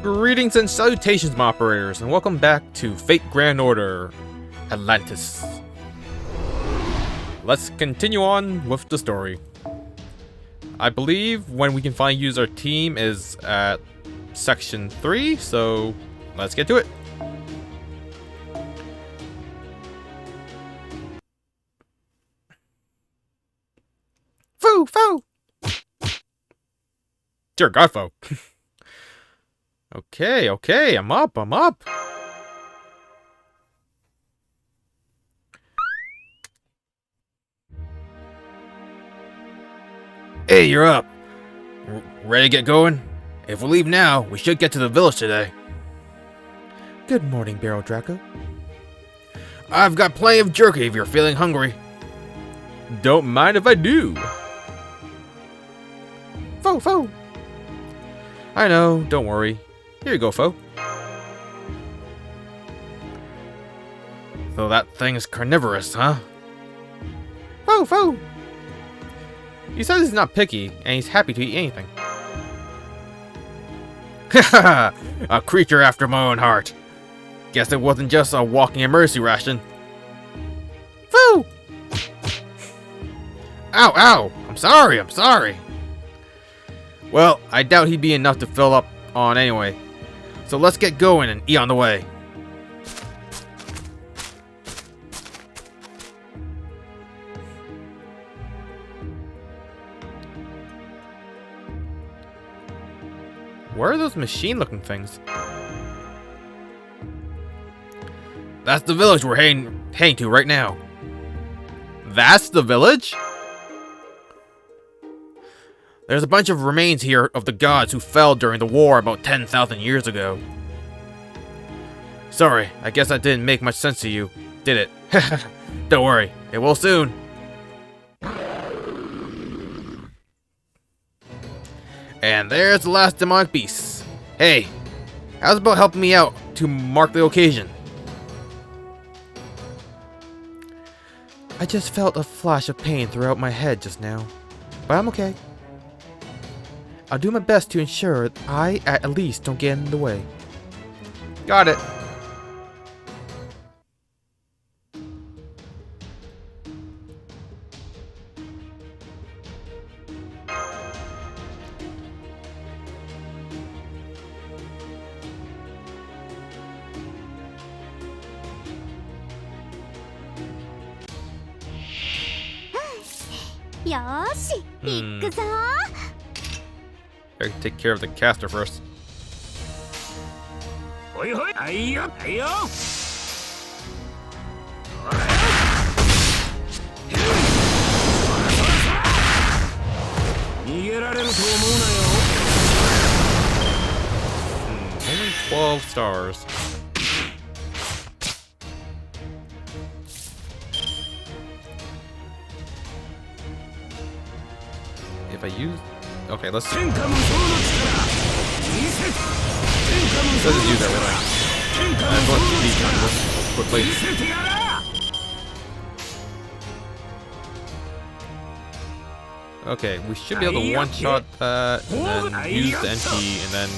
Greetings and salutations, my operators, and welcome back to Fate Grand Order Atlantis. Let's continue on with the story. I believe when we can finally use our team is at section 3, so let's get to it. Foo! Foo! Dear God, Foo. Okay, I'm up. Hey, you're up. Ready to get going? If we leave now, we should get to the village today. Good morning, Barrel Draco. I've got plenty of jerky if you're feeling hungry. Don't mind if I do. Fo. I know, don't worry. Here you go, Fo. So that thing is carnivorous, huh? Fo! He says he's not picky, and he's happy to eat anything. Haha! A creature after my own heart. Guess it wasn't just a walking emergency ration. Fo! Ow! I'm sorry. Well, I doubt he'd be enough to fill up on anyway. So let's get going and eat on the way. Where are those machine-looking things? That's the village we're heading to right now. That's the village? There's a bunch of remains here of the gods who fell during the war about 10,000 years ago. Sorry, I guess that didn't make much sense to you, did it? Don't worry, it will soon. And there's the last demonic beast. Hey, how's about helping me out to mark the occasion? I just felt a flash of pain throughout my head just now, but I'm okay. I'll do my best to ensure I at least don't get in the way. Got it. Better take care of the caster first. Only 12 stars. If I use... Okay, let's... Doesn't use everything. I'm going to beat this quickly. Okay, we should be able to one-shot that, and then use the NP, and then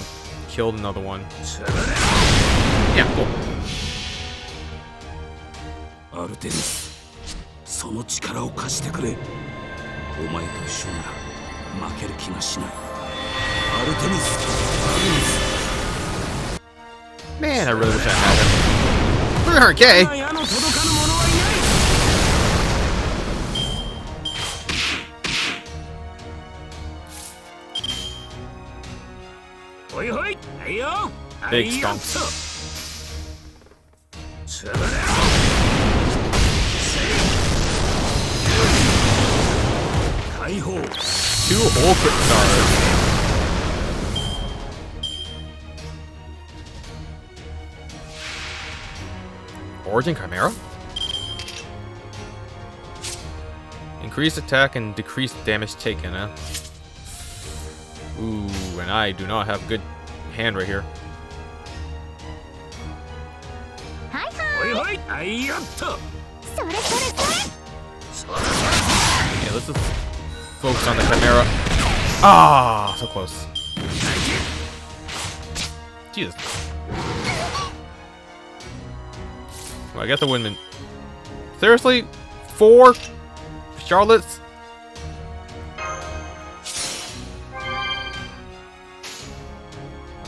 kill another one. Yeah, cool. Artemis, その力を貸してくれ。お前と一緒なら負ける気がしない。アルテミス。Man, I really wish I had him. 300k? Big stomps. Two whole crit stars. Origin Chimera? Increased attack and decreased damage taken, huh? Ooh, and I do not have good hand right here. Yeah, let's just focus on the Chimera. Ah, so close. Jesus. Well, I guess I wouldn't. Seriously? 4 Charlottes?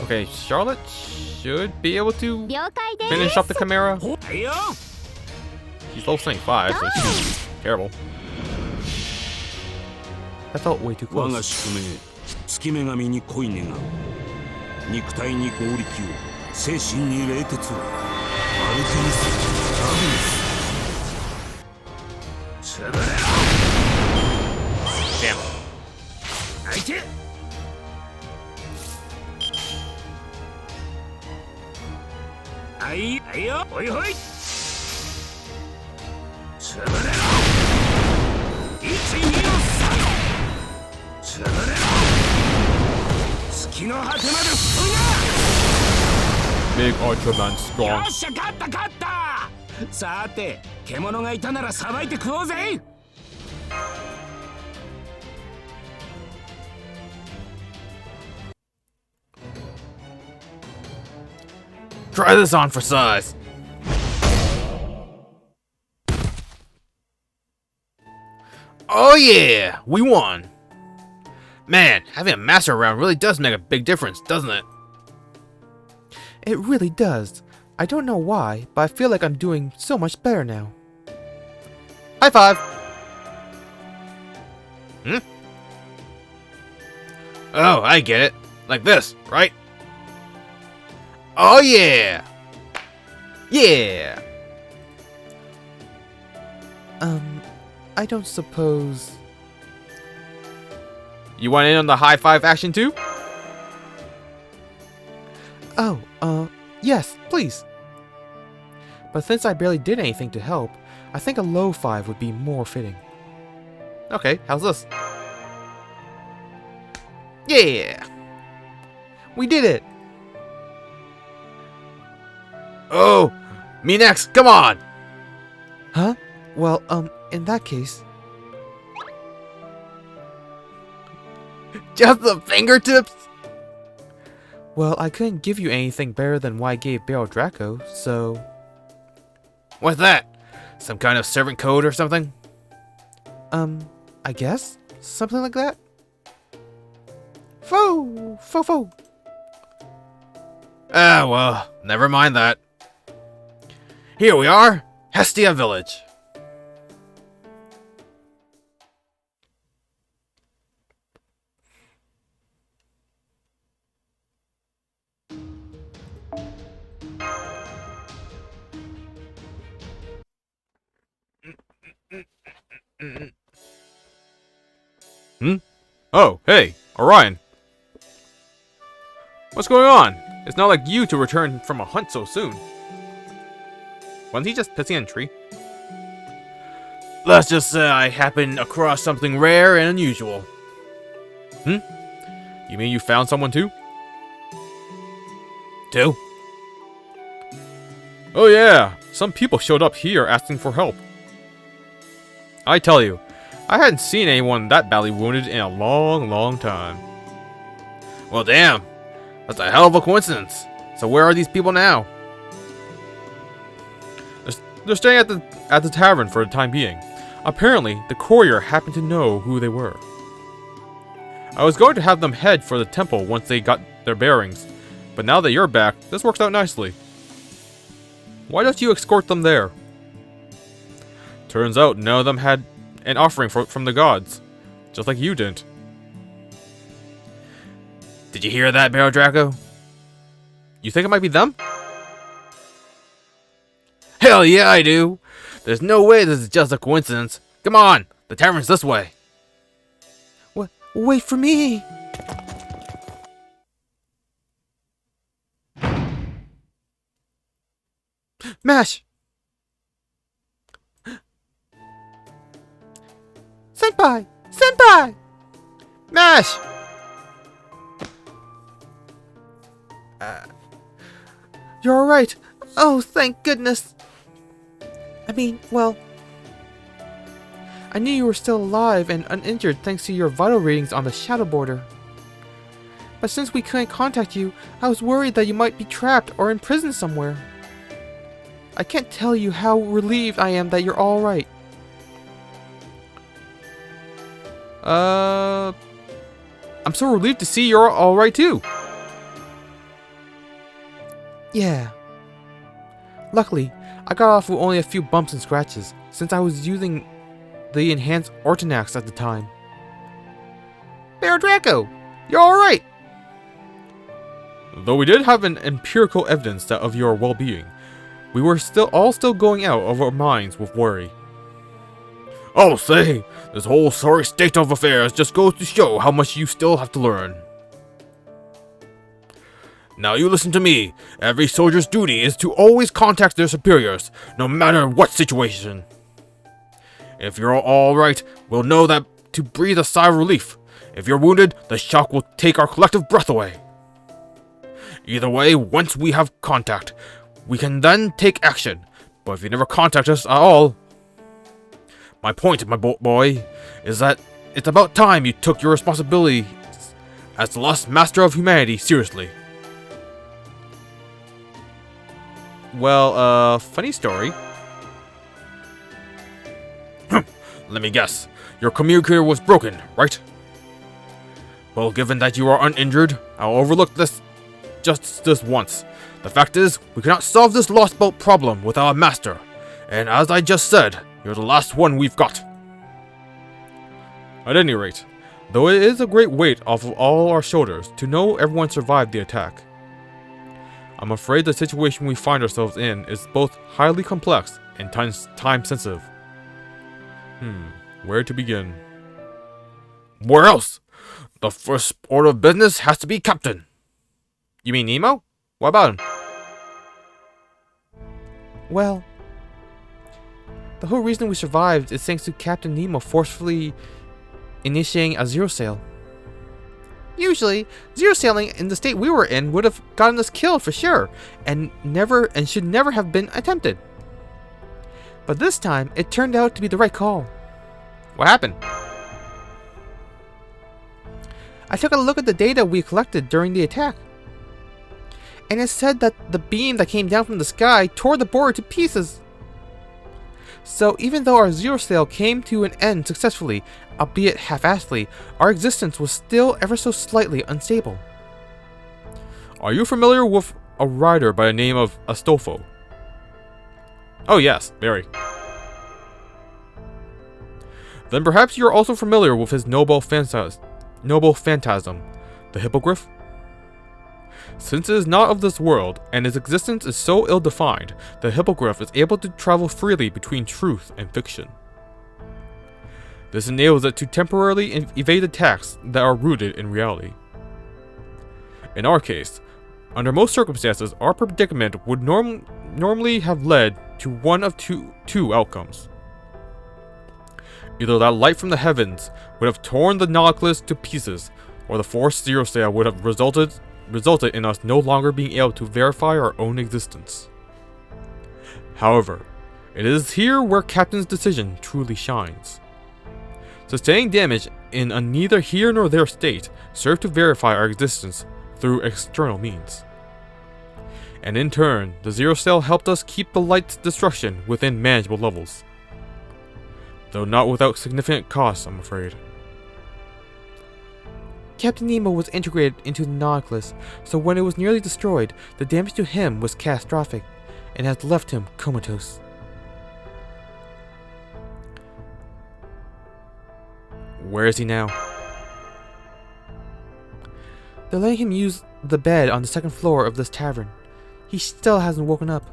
Okay, Charlotte should be able to finish up the Chimera. She's level 25, so she's terrible. That felt way too close. 月女神に恋願う肉体に合力を精神に冷徹をアルテミスアグネス潰れろ Damn. 相手はいはいよほいほい潰れろ1、2の3潰れろ月の果てまで吹くな Big Ultraman strong. よっしゃ勝った勝ったさて獣がいたならさばいて食おうぜ Try this on for size. Oh yeah, we won. Man, having a master around really does make a big difference, doesn't it? It really does. I don't know why, but I feel like I'm doing so much better now. High five. Oh, I get it. Like this, right? Oh yeah. Yeah. I don't suppose... You want in on the high five action too? Oh, yes, please. But since I barely did anything to help, I think a low five would be more fitting. Okay, how's this? Yeah. We did it. Oh, me next. Come on. Huh? Well, in that case... Just the fingertips? Well, I couldn't give you anything better than what I gave Barrel Draco, so... What's that? Some kind of servant code or something? I guess? Something like that? Foo! Foo foo! Ah, well, never mind that. Here we are, Hestia Village. Oh, hey, Orion. What's going on? It's not like you to return from a hunt so soon. Wasn't he just pissing on a tree? Let's just say I happened across something rare and unusual. You mean you found someone too? Two? Oh yeah, some people showed up here asking for help. I tell you, I hadn't seen anyone that badly wounded in a long time. Well damn, that's a hell of a coincidence. So where are these people now? They're staying at the tavern for the time being. Apparently, the courier happened to know who they were. I was going to have them head for the temple once they got their bearings, but now that you're back, this works out nicely. Why don't you escort them there? Turns out none of them had an offering from the gods, just like you didn't. Did you hear that, Barrel Draco? You think it might be them? Hell yeah, I do! There's no way this is just a coincidence. Come on, the tavern's this way. Wait for me! Mash! Senpai! Senpai! Mash! You're alright. Oh, thank goodness. I mean, well... I knew you were still alive and uninjured thanks to your vital readings on the shadow border. but since we couldn't contact you, I was worried that you might be trapped or in prison somewhere. I can't tell you how relieved I am that you're alright. I'm so relieved to see you're alright too. Yeah. Luckily, I got off with only a few bumps and scratches, since I was using the enhanced Ortonax at the time. Bear Draco, you're alright! Though we did have an empirical evidence of your well-being, we were still going out of our minds with worry. Oh, say, this whole sorry state of affairs just goes to show how much you still have to learn. Now you listen to me. Every soldier's duty is to always contact their superiors, no matter what situation. If you're alright, we'll know that to breathe a sigh of relief. If you're wounded, the shock will take our collective breath away. Either way, once we have contact, we can then take action. But if you never contact us at all... My point, my boy, is that it's about time you took your responsibility as the last master of humanity seriously. Well, funny story. Let me guess. Your communicator was broken, right? Well, given that you are uninjured, I'll overlook this just this once. The fact is, we cannot solve this lost boat problem without a master. And as I just said, you're the last one we've got. At any rate, though it is a great weight off of all our shoulders to know everyone survived the attack, I'm afraid the situation we find ourselves in is both highly complex and time sensitive. Where to begin? Where else? The first order of business has to be Captain. You mean Nemo? What about him? Well, the whole reason we survived is thanks to Captain Nemo forcefully initiating a zero sail. Usually, zero sailing in the state we were in would have gotten us killed for sure, and should never have been attempted. But this time, it turned out to be the right call. What happened? I took a look at the data we collected during the attack, and it said that the beam that came down from the sky tore the board to pieces. So even though our zero sail came to an end successfully, albeit half-assedly, our existence was still ever so slightly unstable. Are you familiar with a rider by the name of Astolfo? Oh yes, very. Then perhaps you're also familiar with his noble phantasm, the Hippogriff? Since it is not of this world, and its existence is so ill-defined, the Hippogriff is able to travel freely between truth and fiction. This enables it to temporarily evade attacks that are rooted in reality. In our case, under most circumstances, our predicament would normally have led to one of two outcomes. Either that light from the heavens would have torn the Nautilus to pieces, or the forced zero sail would have resulted in us no longer being able to verify our own existence. However, it is here where Captain's decision truly shines. Sustaining damage in a neither here nor there state served to verify our existence through external means. And in turn, the zero sail helped us keep the light's destruction within manageable levels. Though not without significant costs, I'm afraid. Captain Nemo was integrated into the Nautilus, so when it was nearly destroyed, the damage to him was catastrophic, and has left him comatose. Where is he now? They're letting him use the bed on the second floor of this tavern. He still hasn't woken up.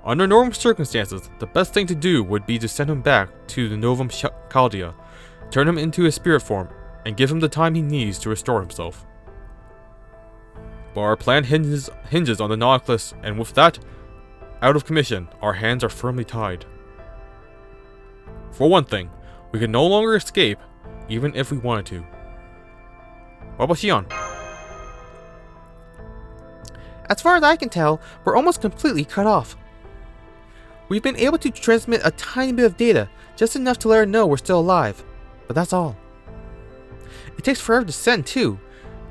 Under normal circumstances, the best thing to do would be to send him back to the Novum Chaldea, turn him into his spirit form, and give him the time he needs to restore himself. But our plan hinges on the Nautilus, and with that out of commission, our hands are firmly tied. For one thing, we can no longer escape, even if we wanted to. What about Shion? As far as I can tell, we're almost completely cut off. We've been able to transmit a tiny bit of data, just enough to let her know we're still alive, but that's all. It takes forever to send too.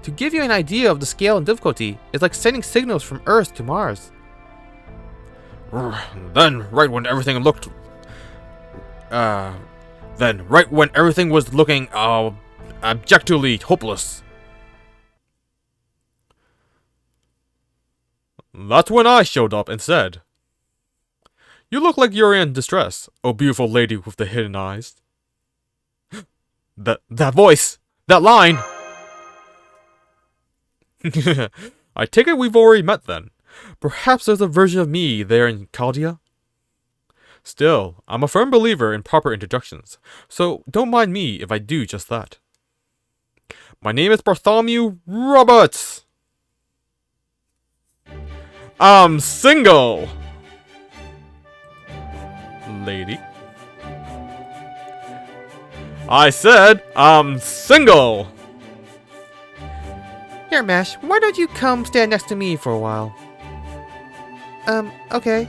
To give you an idea of the scale and difficulty, it's like sending signals from Earth to Mars. Then, right when everything was looking, objectively hopeless. That's when I showed up and said, "You look like you're in distress, oh beautiful lady with the hidden eyes." That voice! That line! I take it we've already met then. Perhaps there's a version of me there in Chaldea? Still, I'm a firm believer in proper introductions, so don't mind me if I do just that. My name is Bartholomew Roberts! I'm single! Lady. I said I'm single! Here, Mash, why don't you come stand next to me for a while? Okay.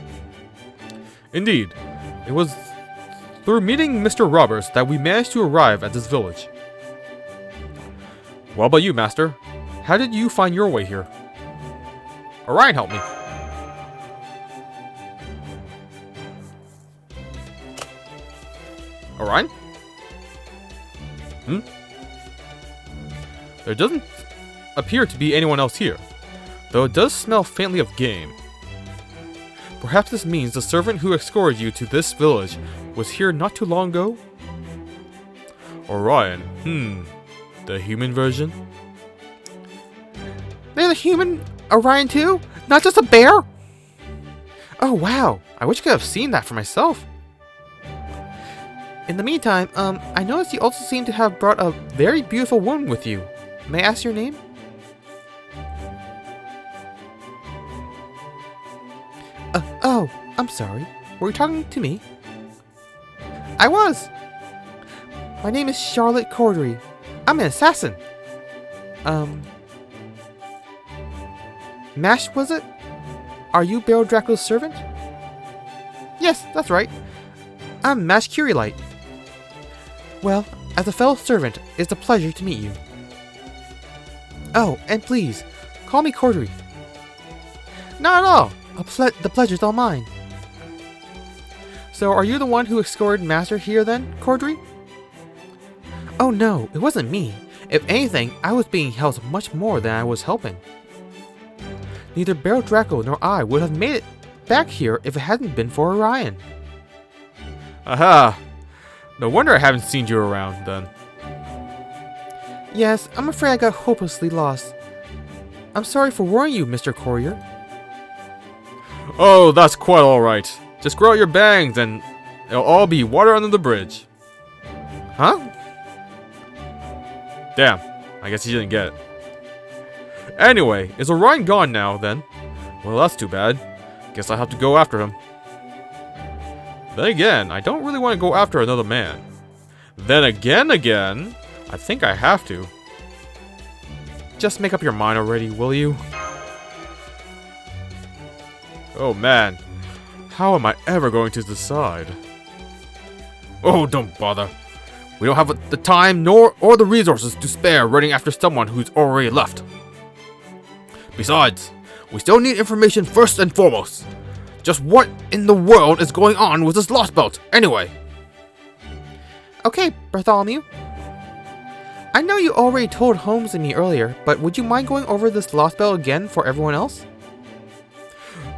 Indeed, it was through meeting Mr. Roberts that we managed to arrive at this village. What about you, Master? How did you find your way here? Orion helped me. Orion? There doesn't appear to be anyone else here, though it does smell faintly of game. Perhaps this means the servant who escorted you to this village was here not too long ago? Orion, the human version? There's a human Orion too? Not just a bear? Oh wow, I wish I could have seen that for myself. In the meantime, I noticed you also seem to have brought a very beautiful woman with you. May I ask your name? Oh, I'm sorry. Were you talking to me? I was! My name is Charlotte Cordery. I'm an assassin. Mash, was it? Are you Baron Draco's servant? Yes, that's right. I'm Mash Curilight. Well, as a fellow servant, it's a pleasure to meet you. Oh, and please, call me Cordery. Not at all. The pleasure's all mine. So, are you the one who escorted Master here then, Cordery? Oh no, it wasn't me. If anything, I was being helped much more than I was helping. Neither Baron Draco nor I would have made it back here if it hadn't been for Orion. Aha! No wonder I haven't seen you around, then. Yes, I'm afraid I got hopelessly lost. I'm sorry for worrying you, Mr. Courier. Oh, that's quite alright. Just grow out your bangs and it'll all be water under the bridge. Huh? Damn, I guess you didn't get it. Anyway, is Orion gone now, then? Well, that's too bad. Guess I'll have to go after him. Then again, I don't really want to go after another man. Then again, I think I have to. Just make up your mind already, will you? Oh man, how am I ever going to decide? Oh, don't bother. We don't have the time or the resources to spare running after someone who's already left. Besides, we still need information first and foremost. Just what in the world is going on with this lost belt, anyway? Okay, Bartholomew. I know you already told Holmes and me earlier, but would you mind going over this lost belt again for everyone else?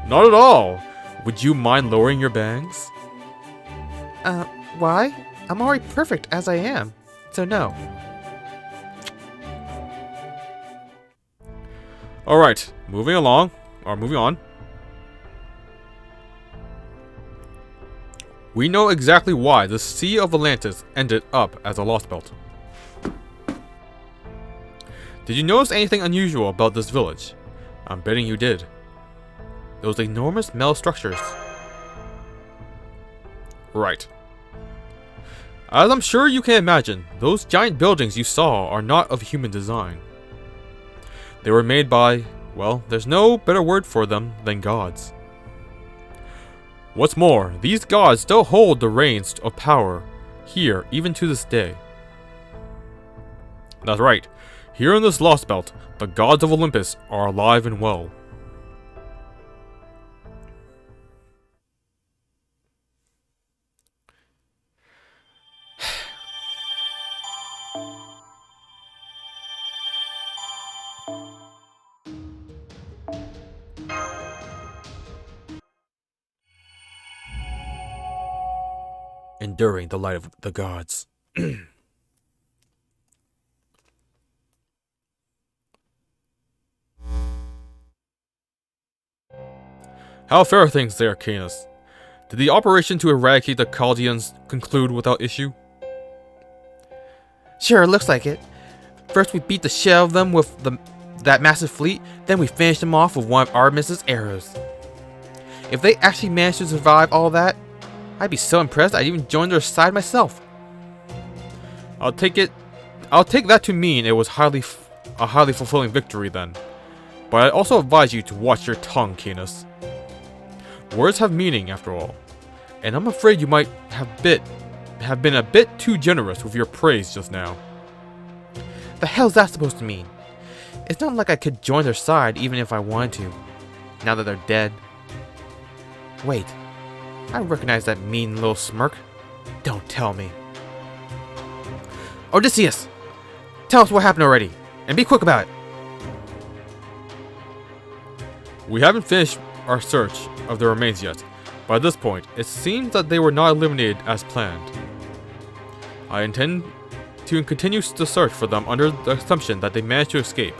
Not at all. Would you mind lowering your bangs? Why? I'm already perfect as I am, so no. Alright, moving on. We know exactly why the Sea of Atlantis ended up as a lost belt. Did you notice anything unusual about this village? I'm betting you did. Those enormous metal structures. Right. As I'm sure you can imagine, those giant buildings you saw are not of human design. They were made by, well, there's no better word for them than gods. What's more, these gods still hold the reins of power here even to this day. That's right. Here in this lost belt, the gods of Olympus are alive and well. Enduring the light of the gods. How fare things there, Canis? Did the operation to eradicate the Chaldeans conclude without issue? Sure, looks like it. First we beat the shit out of them with that massive fleet, then we finished them off with one of Artemis's arrows. If they actually managed to survive all that, I'd be so impressed I'd even join their side myself. I'll take that to mean it was a highly fulfilling victory then. But I'd also advise you to watch your tongue, Canis. Words have meaning, after all, and I'm afraid you might have been a bit too generous with your praise just now. The hell's that supposed to mean? It's not like I could join their side even if I wanted to, now that they're dead. Wait, I recognize that mean little smirk. Don't tell me. Odysseus! Tell us what happened already, and be quick about it. We haven't finished our search of the remains yet. By this point, it seems that they were not eliminated as planned. I intend to continue the search for them under the assumption that they managed to escape,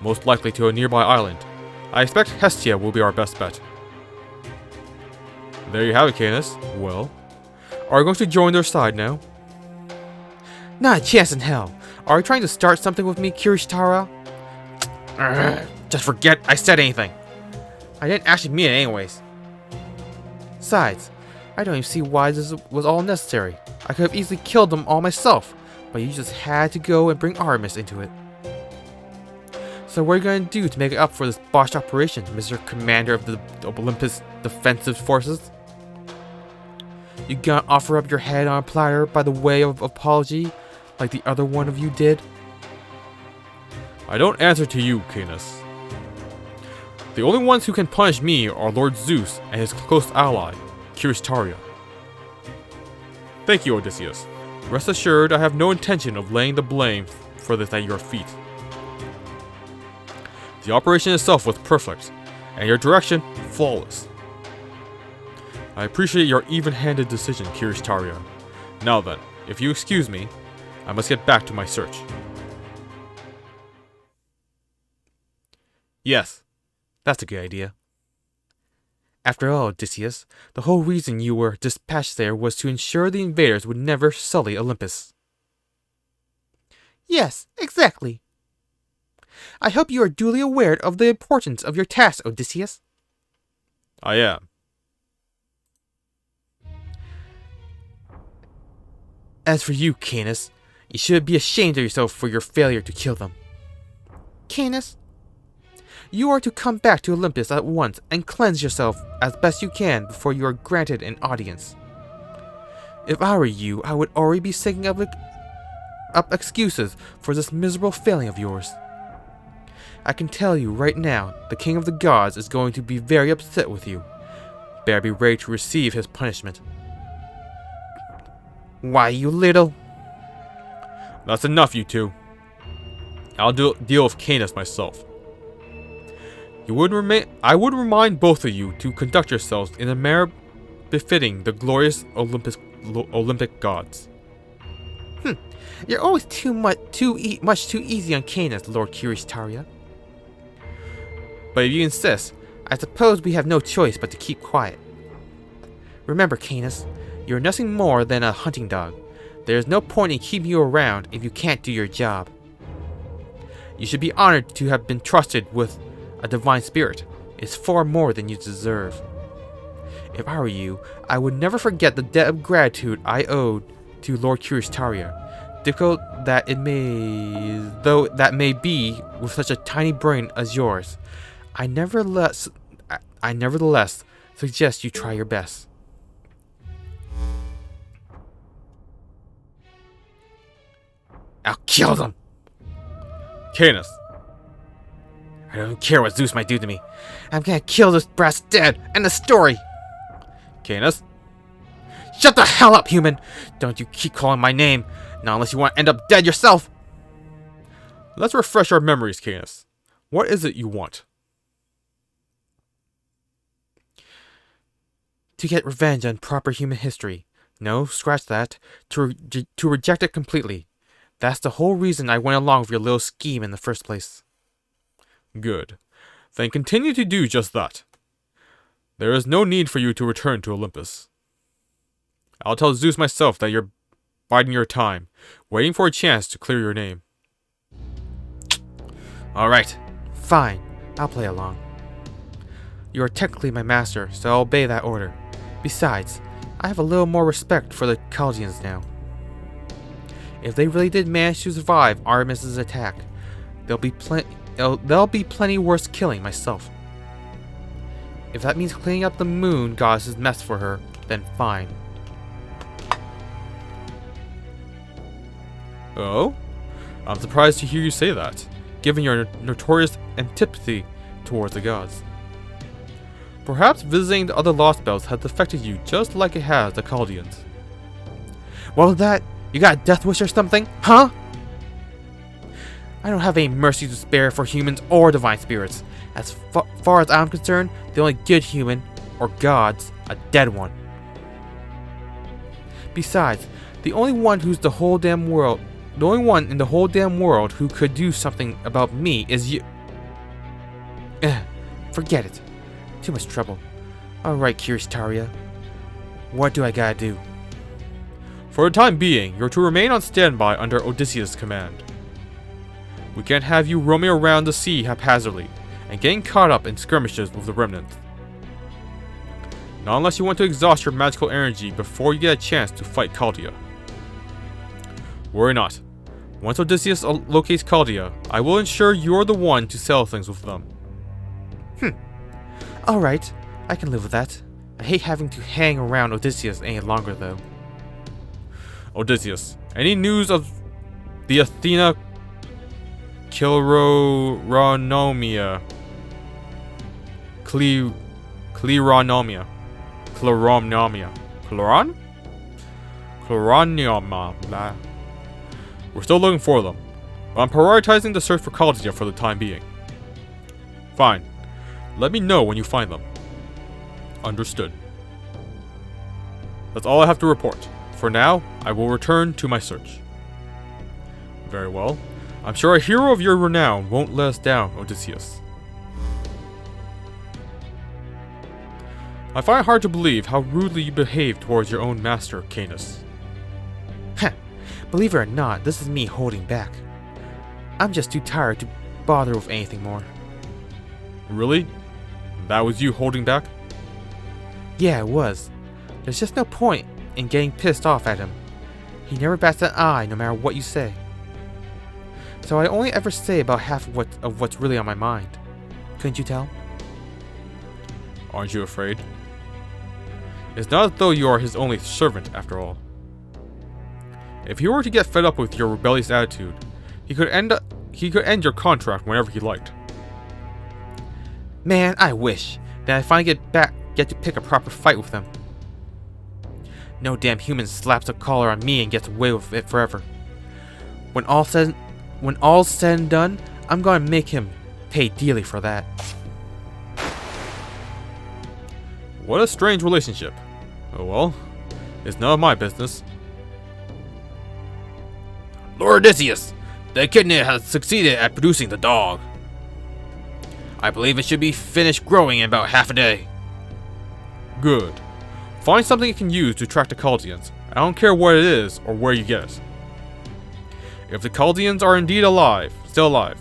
most likely to a nearby island. I expect Hestia will be our best bet. There you have it, Canis. Well, are you going to join their side now? Not a chance in hell. Are you trying to start something with me, Kirishitara? Just forget I said anything. I didn't actually mean it anyways. Besides, I don't even see why this was all necessary. I could have easily killed them all myself, but you just had to go and bring Artemis into it. So what are you going to do to make it up for this botched operation, Mr. Commander of the Olympus Defensive Forces? You gonna offer up your head on a platter by the way of apology, like the other one of you did? I don't answer to you, Canis. The only ones who can punish me are Lord Zeus and his close ally, Kirishitara. Thank you, Odysseus. Rest assured, I have no intention of laying the blame for this at your feet. The operation itself was perfect, and your direction, flawless. I appreciate your even-handed decision, Kirishitara. Now then, if you excuse me, I must get back to my search. Yes, that's a good idea. After all, Odysseus, the whole reason you were dispatched there was to ensure the invaders would never sully Olympus. Yes, exactly. I hope you are duly aware of the importance of your task, Odysseus. I am. As for you, Canis, you should be ashamed of yourself for your failure to kill them. Canis, you are to come back to Olympus at once and cleanse yourself as best you can before you are granted an audience. If I were you, I would already be thinking of up excuses for this miserable failing of yours. I can tell you right now, the King of the Gods is going to be very upset with you. Better be ready to receive his punishment. Why, you little... That's enough, you two. I'll deal with Canis myself. I would remind both of you to conduct yourselves in a manner befitting the glorious Olympic gods. You're always much too easy on Canis, Lord Kirishitara. But if you insist, I suppose we have no choice but to keep quiet. Remember, Canis, you're nothing more than a hunting dog. There is no point in keeping you around if you can't do your job. You should be honored to have been trusted with a divine spirit. It's far more than you deserve. If I were you, I would never forget the debt of gratitude I owed to Lord Kirishitara. Difficult that that may be with such a tiny brain as yours. I nevertheless suggest you try your best. I'll kill them! Canis. I don't care what Zeus might do to me. I'm gonna kill this brass dead. End the story. Canis. Shut the hell up, human! Don't you keep calling my name. Not unless you want to end up dead yourself. Let's refresh our memories, Canis. What is it you want? To get revenge on proper human history. No, scratch that. To reject it completely. That's the whole reason I went along with your little scheme in the first place. Good. Then continue to do just that. There is no need for you to return to Olympus. I'll tell Zeus myself that you're biding your time, waiting for a chance to clear your name. Alright, fine. I'll play along. You are technically my master, so I'll obey that order. Besides, I have a little more respect for the Chaldeans now. If they really did manage to survive Artemis's attack, there'll be plenty worse killing myself. If that means cleaning up the moon goddess's mess for her, then fine. Oh? I'm surprised to hear you say that, given your notorious antipathy towards the gods. Perhaps visiting the other Lost Belts has affected you just like it has the Chaldeans. What was that? You got a death wish or something? Huh? I don't have any mercy to spare for humans or divine spirits. As far as I'm concerned, the only good human, or god's, a dead one. Besides, the only one in the whole damn world who could do something about me is you. Forget it. Too much trouble. Alright, Curious Taria. What do I gotta do? For the time being, you're to remain on standby under Odysseus' command. We can't have you roaming around the sea haphazardly and getting caught up in skirmishes with the remnants. Not unless you want to exhaust your magical energy before you get a chance to fight Chaldea. Worry not. Once Odysseus locates Chaldea, I will ensure you're the one to settle things with them. Alright, I can live with that. I hate having to hang around Odysseus any longer though. Odysseus, any news of the Athena Cleronomia? Cleronomia. Blah. We're still looking for them, but I'm prioritizing the search for Chaldea for the time being. Fine. Let me know when you find them. Understood. That's all I have to report. For now, I will return to my search. Very well. I'm sure a hero of your renown won't let us down, Odysseus. I find it hard to believe how rudely you behave towards your own master, Canis. Believe it or not, this is me holding back. I'm just too tired to bother with anything more. Really? That was you holding back? Yeah, it was. There's just no point in getting pissed off at him. He never bats an eye no matter what you say. So I only ever say about half of what's really on my mind. Couldn't you tell? Aren't you afraid? It's not as though you are his only servant, after all. If he were to get fed up with your rebellious attitude, he could end your contract whenever he liked. Man, I wish. Then I finally get to pick a proper fight with them. No damn human slaps a collar on me and gets away with it forever. When all's said and done, I'm gonna make him pay dearly for that. What a strange relationship. Oh well, it's none of my business. Lord Odysseus, the echidna has succeeded at producing the dog. I believe it should be finished growing in about half a day. Good. Find something you can use to track the Chaldeans. I don't care what it is or where you get it. If the Chaldeans are indeed still alive,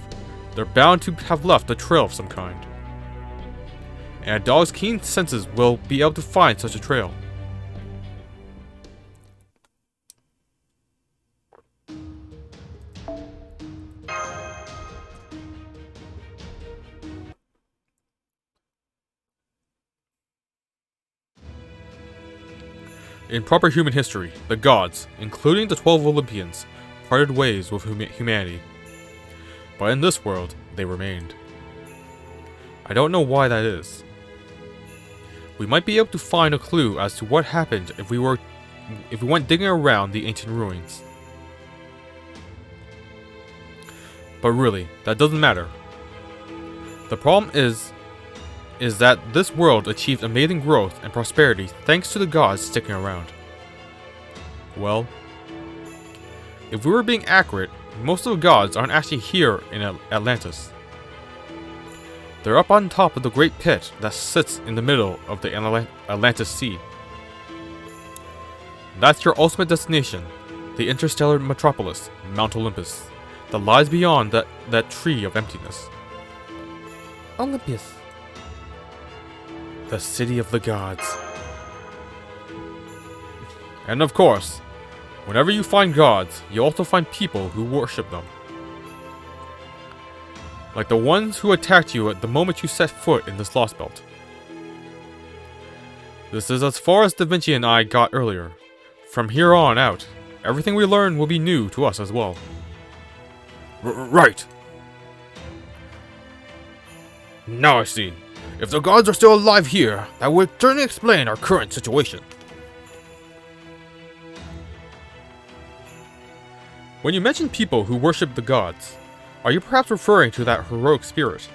they're bound to have left a trail of some kind. And a dog's keen senses will be able to find such a trail. In proper human history, the gods, including the 12 Olympians, parted ways with humanity. but in this world, they remained. I don't know why that is. We might be able to find a clue as to what happened if we went digging around the ancient ruins. But really, that doesn't matter. The problem is that this world achieved amazing growth and prosperity thanks to the gods sticking around. Well, if we were being accurate, most of the gods aren't actually here in Atlantis. They're up on top of the great pit that sits in the middle of the Atlantis Sea. That's your ultimate destination, the interstellar metropolis, Mount Olympus, that lies beyond that tree of emptiness. Olympus. The city of the gods. And of course, whenever you find gods, you also find people who worship them. Like the ones who attacked you at the moment you set foot in this Lost Belt. This is as far as Da Vinci and I got earlier. From here on out, everything we learn will be new to us as well. Right. Now I see. If the gods are still alive here, that would certainly explain our current situation. When you mention people who worship the gods, are you perhaps referring to that heroic spirit?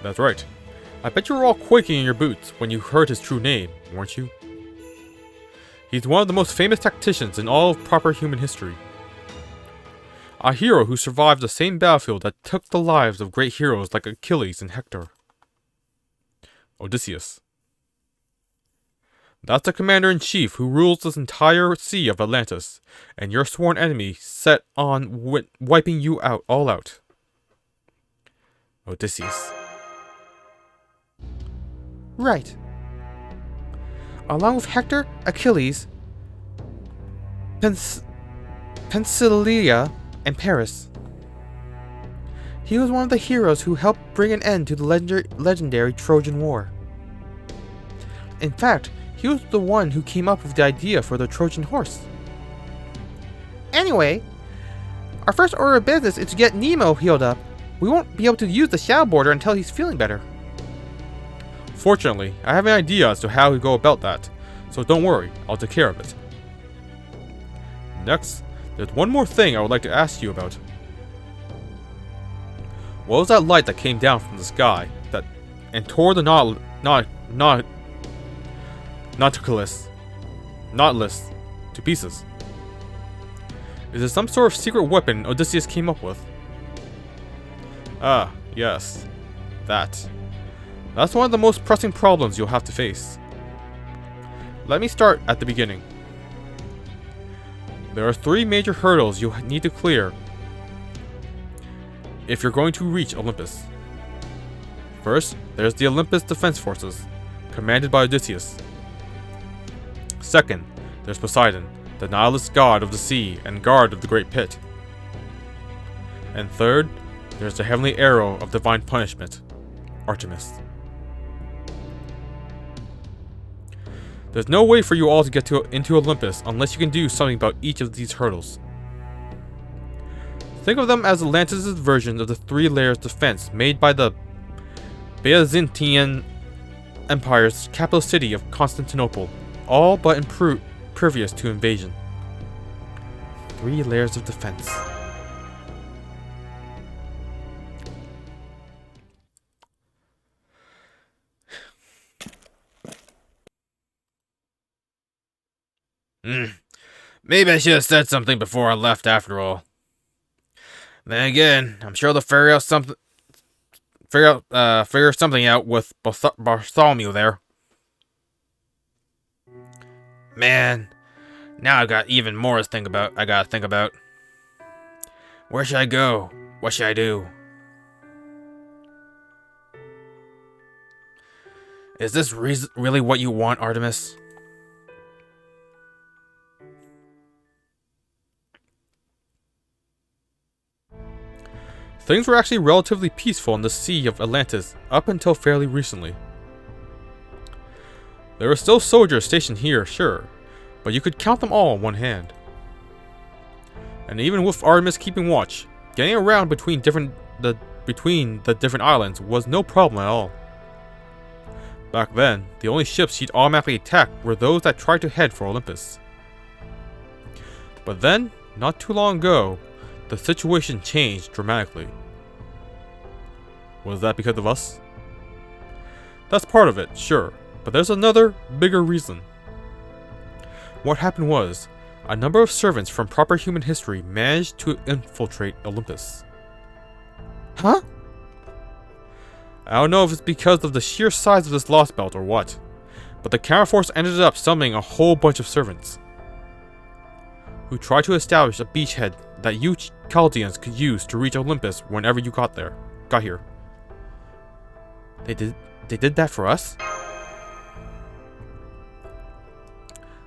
That's right. I bet you were all quaking in your boots when you heard his true name, weren't you? He's one of the most famous tacticians in all of proper human history. A hero who survived the same battlefield that took the lives of great heroes like Achilles and Hector. Odysseus. That's the commander-in-chief who rules this entire sea of Atlantis, and your sworn enemy set on wiping you all out. Odysseus. Right. Along with Hector, Achilles, Pensilia, and Paris. He was one of the heroes who helped bring an end to the legendary Trojan War. In fact, he was the one who came up with the idea for the Trojan horse. Anyway, our first order of business is to get Nemo healed up. We won't be able to use the shadow border until he's feeling better. Fortunately, I have an idea as to how we go about that, so don't worry, I'll take care of it. Next, there's one more thing I would like to ask you about. What was that light that came down from the sky and tore the Nautilus to pieces? Is it some sort of secret weapon Odysseus came up with? Ah, yes. That's one of the most pressing problems you'll have to face. Let me start at the beginning. There are 3 major hurdles you need to clear if you're going to reach Olympus. First, there's the Olympus Defense Forces, commanded by Odysseus. Second, there's Poseidon, the nihilist god of the sea and guard of the Great Pit. And third, there's the heavenly arrow of divine punishment, Artemis. There's no way for you all to get into Olympus unless you can do something about each of these hurdles. Think of them as Atlantis' version of the 3 layers defense made by the Byzantine Empire's capital city of Constantinople, all but impervious to invasion. 3 layers of defense. Maybe I should have said something before I left after all. Then again, I'm sure they'll figure something out with Bartholomew there. Man, now I got even more I gotta think about. Where should I go? What should I do? Is this really what you want, Artemis? Things were actually relatively peaceful in the Sea of Atlantis up until fairly recently. There were still soldiers stationed here, sure, but you could count them all on one hand. And even with Artemis keeping watch, getting around between the different islands was no problem at all. Back then, the only ships she'd automatically attack were those that tried to head for Olympus. But then, not too long ago, the situation changed dramatically. Was that because of us? That's part of it, sure, but there's another, bigger reason. What happened was, a number of servants from proper human history managed to infiltrate Olympus. Huh? I don't know if it's because of the sheer size of this lost belt or what, but the counterforce ended up summoning a whole bunch of servants who tried to establish a beachhead that you Chaldeans could use to reach Olympus whenever you got here. They did that for us?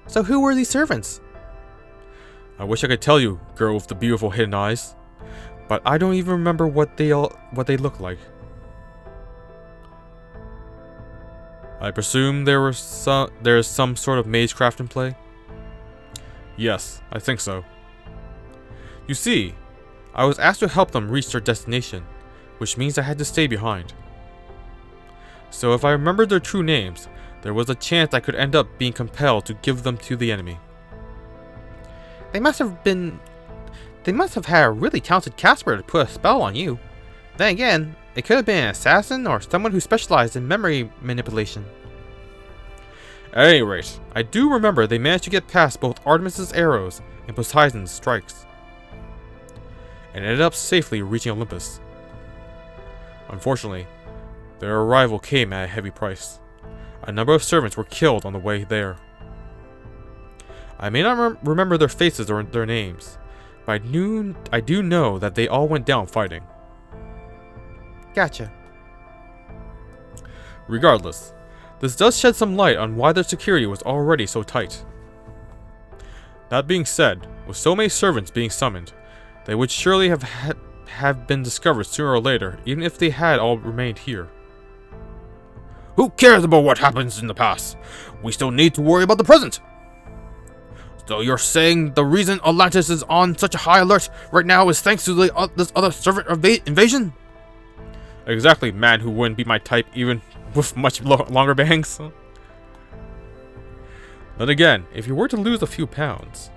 So who were these servants? I wish I could tell you, girl with the beautiful hidden eyes, but I don't even remember what they looked like. I presume there is some sort of magecraft in play? Yes, I think so. You see, I was asked to help them reach their destination, which means I had to stay behind. So if I remembered their true names, there was a chance I could end up being compelled to give them to the enemy. They must have had a really talented Casper to put a spell on you. Then again, it could have been an assassin or someone who specialized in memory manipulation. At any rate, I do remember they managed to get past both Artemis's arrows and Poseidon's strikes, and ended up safely reaching Olympus. Unfortunately, their arrival came at a heavy price. A number of servants were killed on the way there. I may not remember their faces or their names, but I do know that they all went down fighting. Gotcha. Regardless, this does shed some light on why their security was already so tight. That being said, with so many servants being summoned, they would surely have been discovered sooner or later, even if they had all remained here. Who cares about what happens in the past? We still need to worry about the present. So you're saying the reason Atlantis is on such a high alert right now is thanks to this other servant invasion? Exactly, man who wouldn't be my type even with much longer bangs. Then again, if you were to lose a few pounds...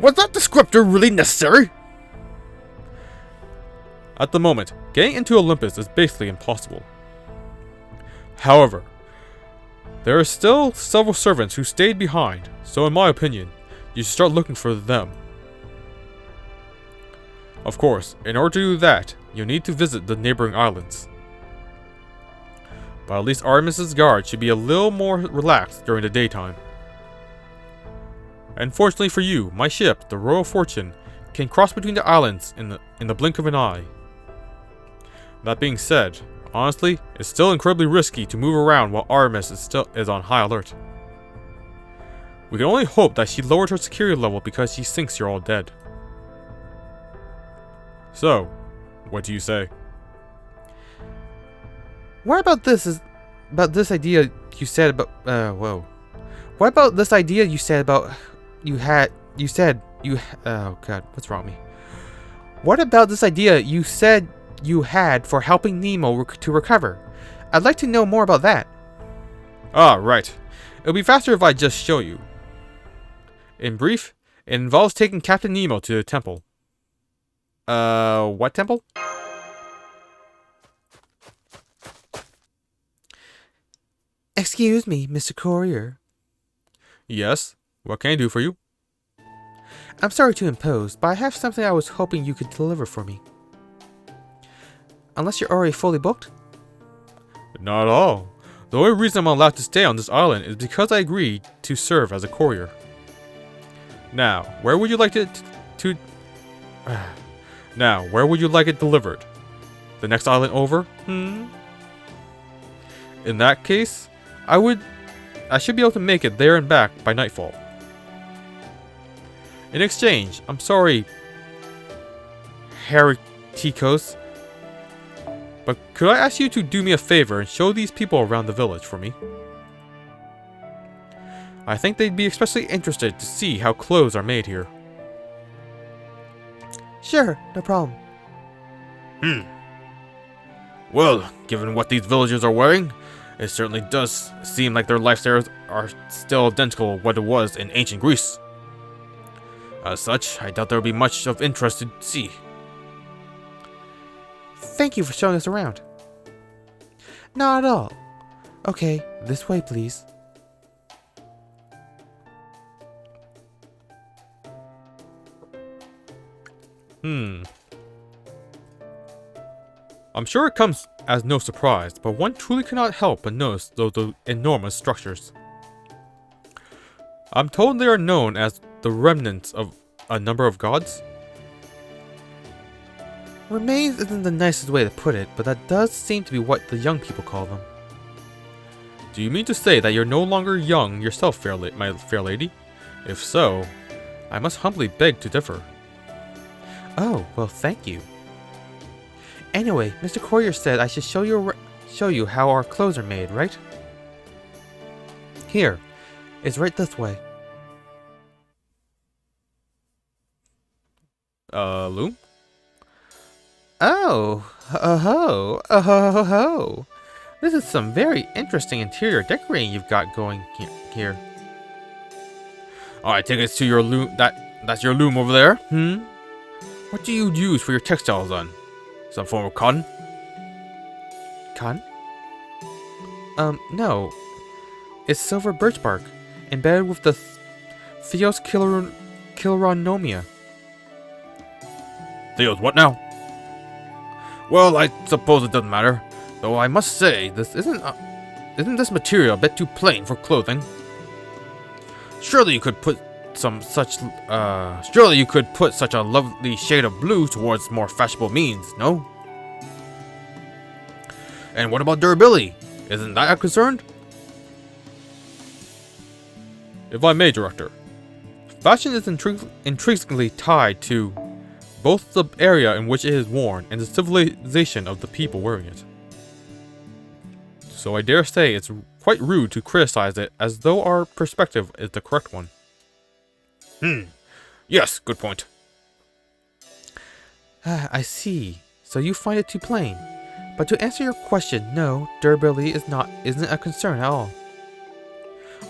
Was that descriptor really necessary? At the moment, getting into Olympus is basically impossible. However, there are still several servants who stayed behind, so in my opinion, you should start looking for them. Of course, in order to do that, you'll need to visit the neighboring islands. But at least Artemis's guard should be a little more relaxed during the daytime. And fortunately for you, my ship, the Royal Fortune, can cross between the islands in the blink of an eye. That being said, honestly, it's still incredibly risky to move around while Artemis is on high alert. We can only hope that she lowered her security level because she thinks you're all dead. So, what do you say? What about this idea you said about What about this idea you said about oh god, what's wrong with me? What about this idea you said you had for helping Nemo to recover? I'd like to know more about that. Ah, right. It'll be faster if I just show you. In brief, it involves taking Captain Nemo to the temple. What temple? Excuse me, Mr. Courier. Yes, what can I do for you? I'm sorry to impose, but I have something I was hoping you could deliver for me. Unless you're already fully booked? Not at all. The only reason I'm allowed to stay on this island is because I agreed to serve as a courier. Now, where would you like it Now, where would you like it delivered? The next island over? In that case, I should be able to make it there and back by nightfall. In exchange, I'm sorry, Heracles, but could I ask you to do me a favor and show these people around the village for me? I think they'd be especially interested to see how clothes are made here. Sure, no problem. Well, given what these villagers are wearing, it certainly does seem like their lifestyles are still identical to what it was in ancient Greece. As such, I doubt there will be much of interest to see. Thank you for showing us around. Not at all. Okay, this way, please. I'm sure it comes as no surprise, but one truly cannot help but notice those enormous structures. I'm told they are known as the remnants of a number of gods. Remains isn't the nicest way to put it, but that does seem to be what the young people call them. Do you mean to say that you're no longer young yourself, my fair lady? If so, I must humbly beg to differ. Oh, well, thank you. Anyway, Mr. Courier said I should show you how our clothes are made, right? Here, it's right this way. Loom? Oh, ho. This is some very interesting interior decorating you've got going here. Oh, I take it to your loom. That's your loom over there. What do you use for your textiles then? Some form of cotton? Cotton? No. It's silver birch bark, embedded with the Theos Kilronomia. Theos, what now? Well, I suppose it doesn't matter. Though I must say, isn't this material a bit too plain for clothing? Surely you could put such a lovely shade of blue towards more fashionable means, no? And what about durability? Isn't that a concern? If I may, Director, fashion is intrinsically tied to both the area in which it is worn and the civilization of the people wearing it. So I dare say it's quite rude to criticize it as though our perspective is the correct one. Yes, good point. I see. So you find it too plain. But to answer your question, no, durability isn't a concern at all.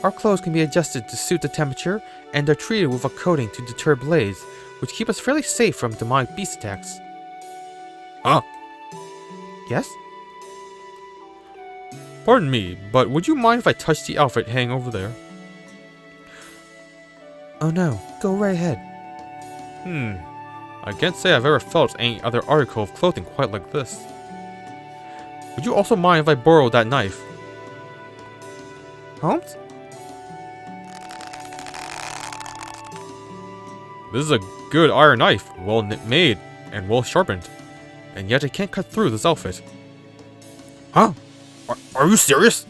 Our clothes can be adjusted to suit the temperature, and they're treated with a coating to deter blades, which keep us fairly safe from demonic beast attacks. Huh? Yes? Pardon me, but would you mind if I touched the outfit hanging over there? Oh no, go right ahead. I can't say I've ever felt any other article of clothing quite like this. Would you also mind if I borrowed that knife? Holmes? This is a good iron knife, well made and well sharpened, and yet it can't cut through this outfit. Huh? Are you serious?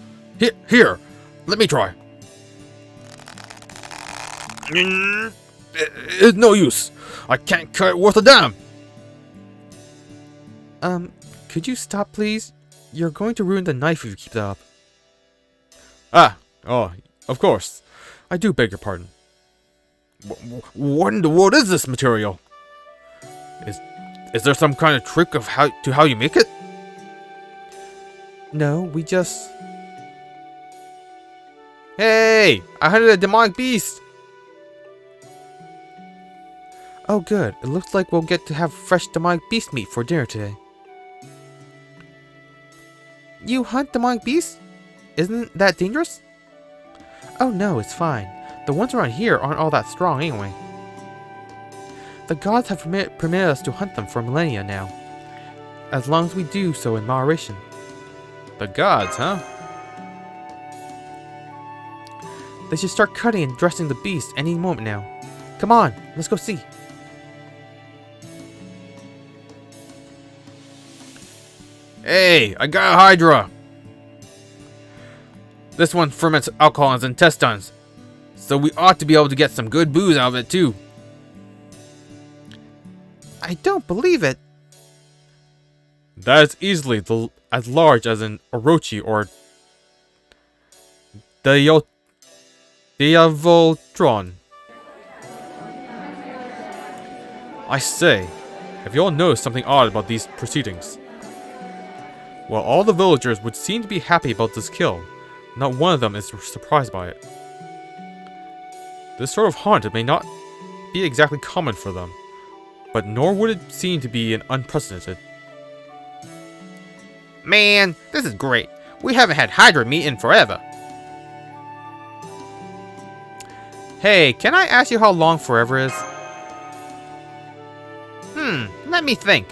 Here, let me try. It's no use. I can't cut it worth a damn. Could you stop, please? You're going to ruin the knife if you keep that up. Oh, of course. I do beg your pardon. What in the world is this material? Is there some kind of trick of how you make it? No, we just... Hey! I hunted a demonic beast! Oh good, it looks like we'll get to have fresh demonic beast meat for dinner today. You hunt demonic beasts? Isn't that dangerous? Oh no, it's fine. The ones around here aren't all that strong anyway. The gods have permitted us to hunt them for millennia now, as long as we do so in moderation. The gods, huh? They should start cutting and dressing the beast any moment now. Come on, let's go see. Hey, I got a Hydra! This one ferments alcohol in its intestines, so we ought to be able to get some good booze out of it too. I don't believe it. That is easily as large as an Orochi or Diavoltron. I say, if you all noticed something odd about these proceedings. While all the villagers would seem to be happy about this kill, not one of them is surprised by it. This sort of hunt may not be exactly common for them, but nor would it seem to be an unprecedented. Man, this is great. We haven't had Hydra meat in forever. Hey, can I ask you how long forever is? Let me think.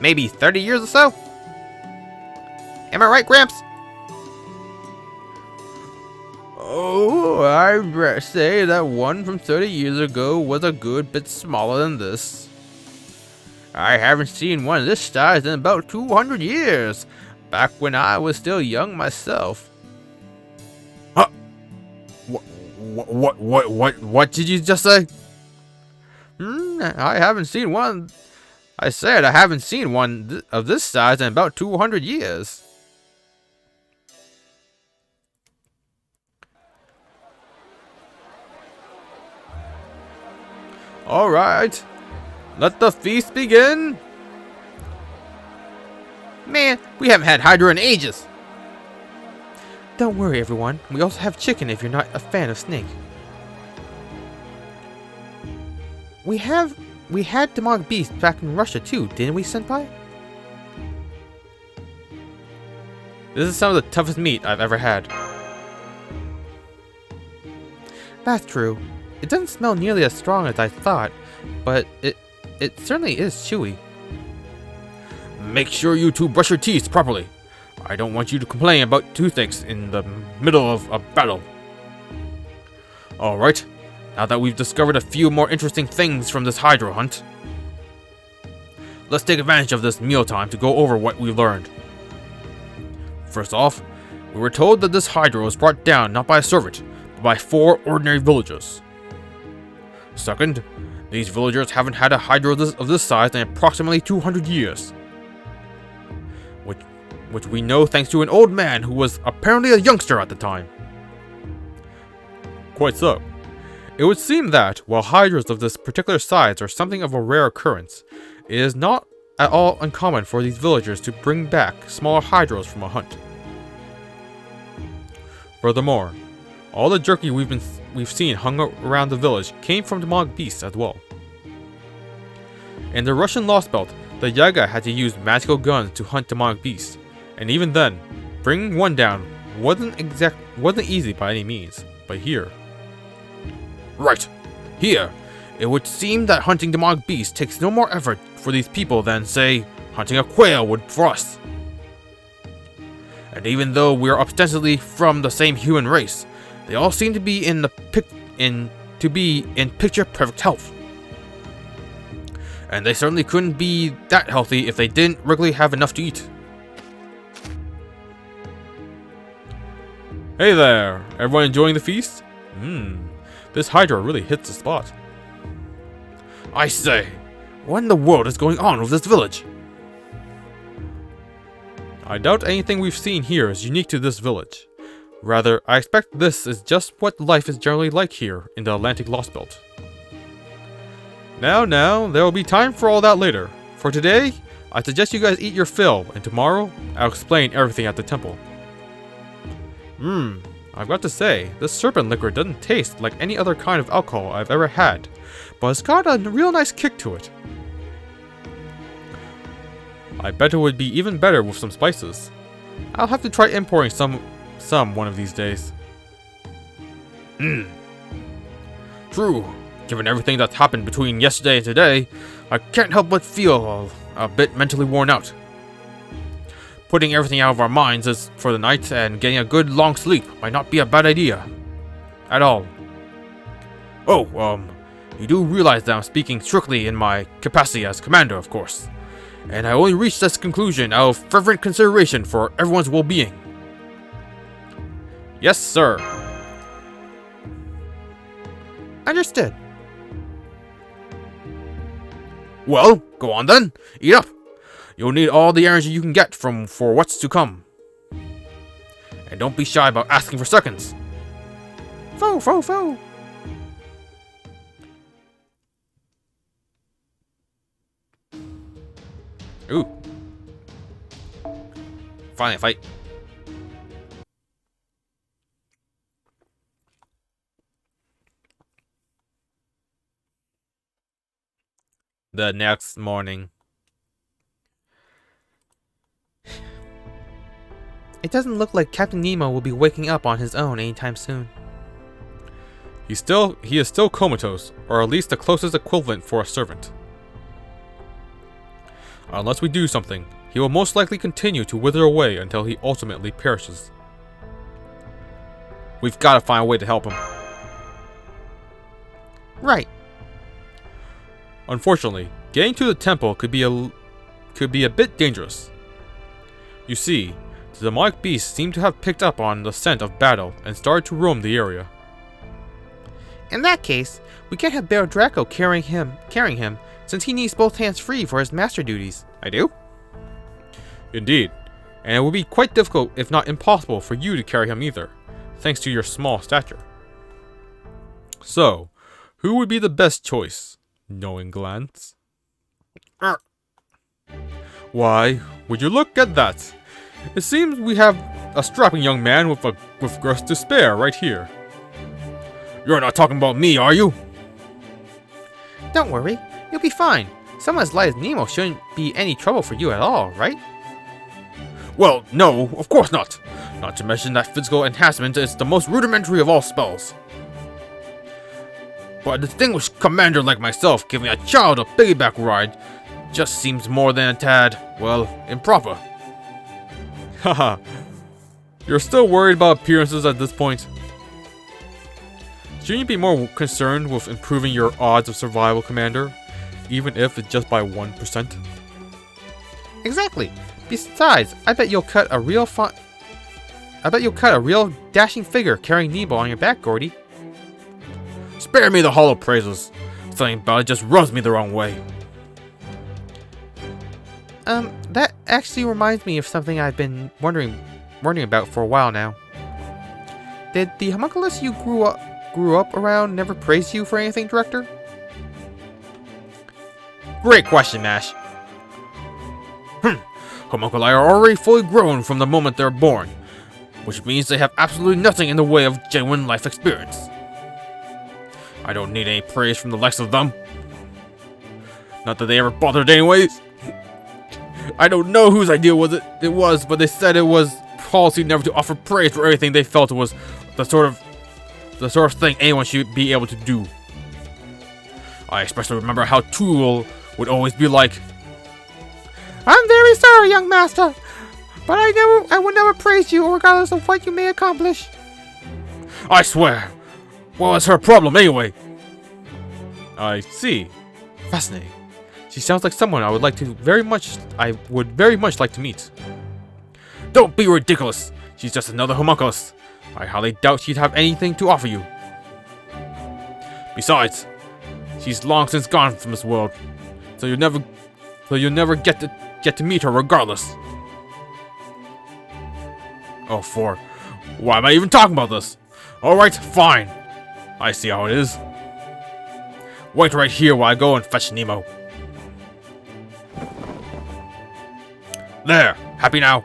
Maybe 30 years or so? Am I right, Gramps? Oh, I'd say that one from 30 years ago was a good bit smaller than this. I haven't seen one of this size in about 200 years, back when I was still young myself. Huh? What did you just say? I haven't seen one. I said I haven't seen one of this size in about 200 years. All right, let the feast begin. Man, we haven't had Hydra in ages. Don't worry, everyone. We also have chicken if you're not a fan of snake. We had demonic beasts back in Russia too, didn't we, Senpai? This is some of the toughest meat I've ever had. That's true. It doesn't smell nearly as strong as I thought, but it certainly is chewy. Make sure you two brush your teeth properly. I don't want you to complain about toothaches in the middle of a battle. Alright, now that we've discovered a few more interesting things from this Hydra hunt, let's take advantage of this mealtime to go over what we learned. First off, we were told that this Hydra was brought down not by a servant, but by 4 ordinary villagers. Second, these villagers haven't had a Hydra of this size in approximately 200 years. Which we know thanks to an old man who was apparently a youngster at the time. Quite so. It would seem that, while Hydras of this particular size are something of a rare occurrence, it is not at all uncommon for these villagers to bring back smaller Hydras from a hunt. Furthermore, all the jerky we've seen hung around the village came from demonic beasts as well. In the Russian Lost Belt, the Yaga had to use magical guns to hunt demonic beasts, and even then, bringing one down wasn't easy by any means. But here, right here, it would seem that hunting demonic beasts takes no more effort for these people than, say, hunting a quail would for us. And even though we are ostensibly from the same human race, they all seem to be in picture perfect health. And they certainly couldn't be that healthy if they didn't regularly have enough to eat. Hey there! Everyone enjoying the feast? This Hydra really hits the spot. I say, what in the world is going on with this village? I doubt anything we've seen here is unique to this village. Rather, I expect this is just what life is generally like here in the Atlantic Lost Belt. Now, there will be time for all that later. For today, I suggest you guys eat your fill, and tomorrow, I'll explain everything at the temple. I've got to say, this serpent liquor doesn't taste like any other kind of alcohol I've ever had, but it's got a real nice kick to it. I bet it would be even better with some spices. I'll have to try importing some one of these days. True. Given everything that's happened between yesterday and today, I can't help but feel a bit mentally worn out. Putting everything out of our minds for the night and getting a good long sleep might not be a bad idea. At all. Oh, you do realize that I'm speaking strictly in my capacity as commander, of course. And I only reached this conclusion out of fervent consideration for everyone's well-being. Yes, sir. Understood. Well, go on then. Eat up. You'll need all the energy you can get for what's to come. And don't be shy about asking for seconds. Fo. Ooh. Finally a fight. The next morning. It doesn't look like Captain Nemo will be waking up on his own anytime soon. He is still comatose, or at least the closest equivalent for a servant. Unless we do something, he will most likely continue to wither away until he ultimately perishes. We've got to find a way to help him. Right. Unfortunately, getting to the temple could be a bit dangerous. You see, the demonic beasts seem to have picked up on the scent of battle and started to roam the area. In that case, we can't have Baron Draco carrying him, since he needs both hands free for his master duties. I do? Indeed, and it will be quite difficult, if not impossible, for you to carry him either, thanks to your small stature. So, who would be the best choice? Knowing glance? Why, would you look at that? It seems we have a strapping young man with girths to spare right here. You're not talking about me, are you? Don't worry, you'll be fine. Someone as light as Nemo shouldn't be any trouble for you at all, right? Well, no, of course not. Not to mention that physical enhancement is the most rudimentary of all spells. But a distinguished commander like myself giving a child a piggyback ride just seems more than a tad, well, improper. Haha. You're still worried about appearances at this point? Shouldn't you be more concerned with improving your odds of survival, Commander? Even if it's just by 1%? Exactly. Besides, I bet you'll cut a real dashing figure carrying Nemo on your back, Gordy. Spare me the hollow praises. Something about it just rubs me the wrong way. That actually reminds me of something I've been wondering about for a while now. Did the homunculus you grew up around never praise you for anything, Director? Great question, Mash. Homunculi are already fully grown from the moment they're born, which means they have absolutely nothing in the way of genuine life experience. I don't need any praise from the likes of them. Not that they ever bothered anyways. I don't know whose idea it was, but they said it was policy never to offer praise for everything they felt it was the sort of thing anyone should be able to do. I especially remember how Tool would always be like, I'm very sorry, young master, but I will never praise you regardless of what you may accomplish. I swear. Well, it's her problem anyway. I see. Fascinating. She sounds like someone I would very much like to meet. Don't be ridiculous. She's just another homunculus. I highly doubt she'd have anything to offer you. Besides, she's long since gone from this world, so you'll never get to meet her regardless. Oh, why am I even talking about this? Alright, fine. I see how it is. Wait right here while I go and fetch Nemo. There, happy now?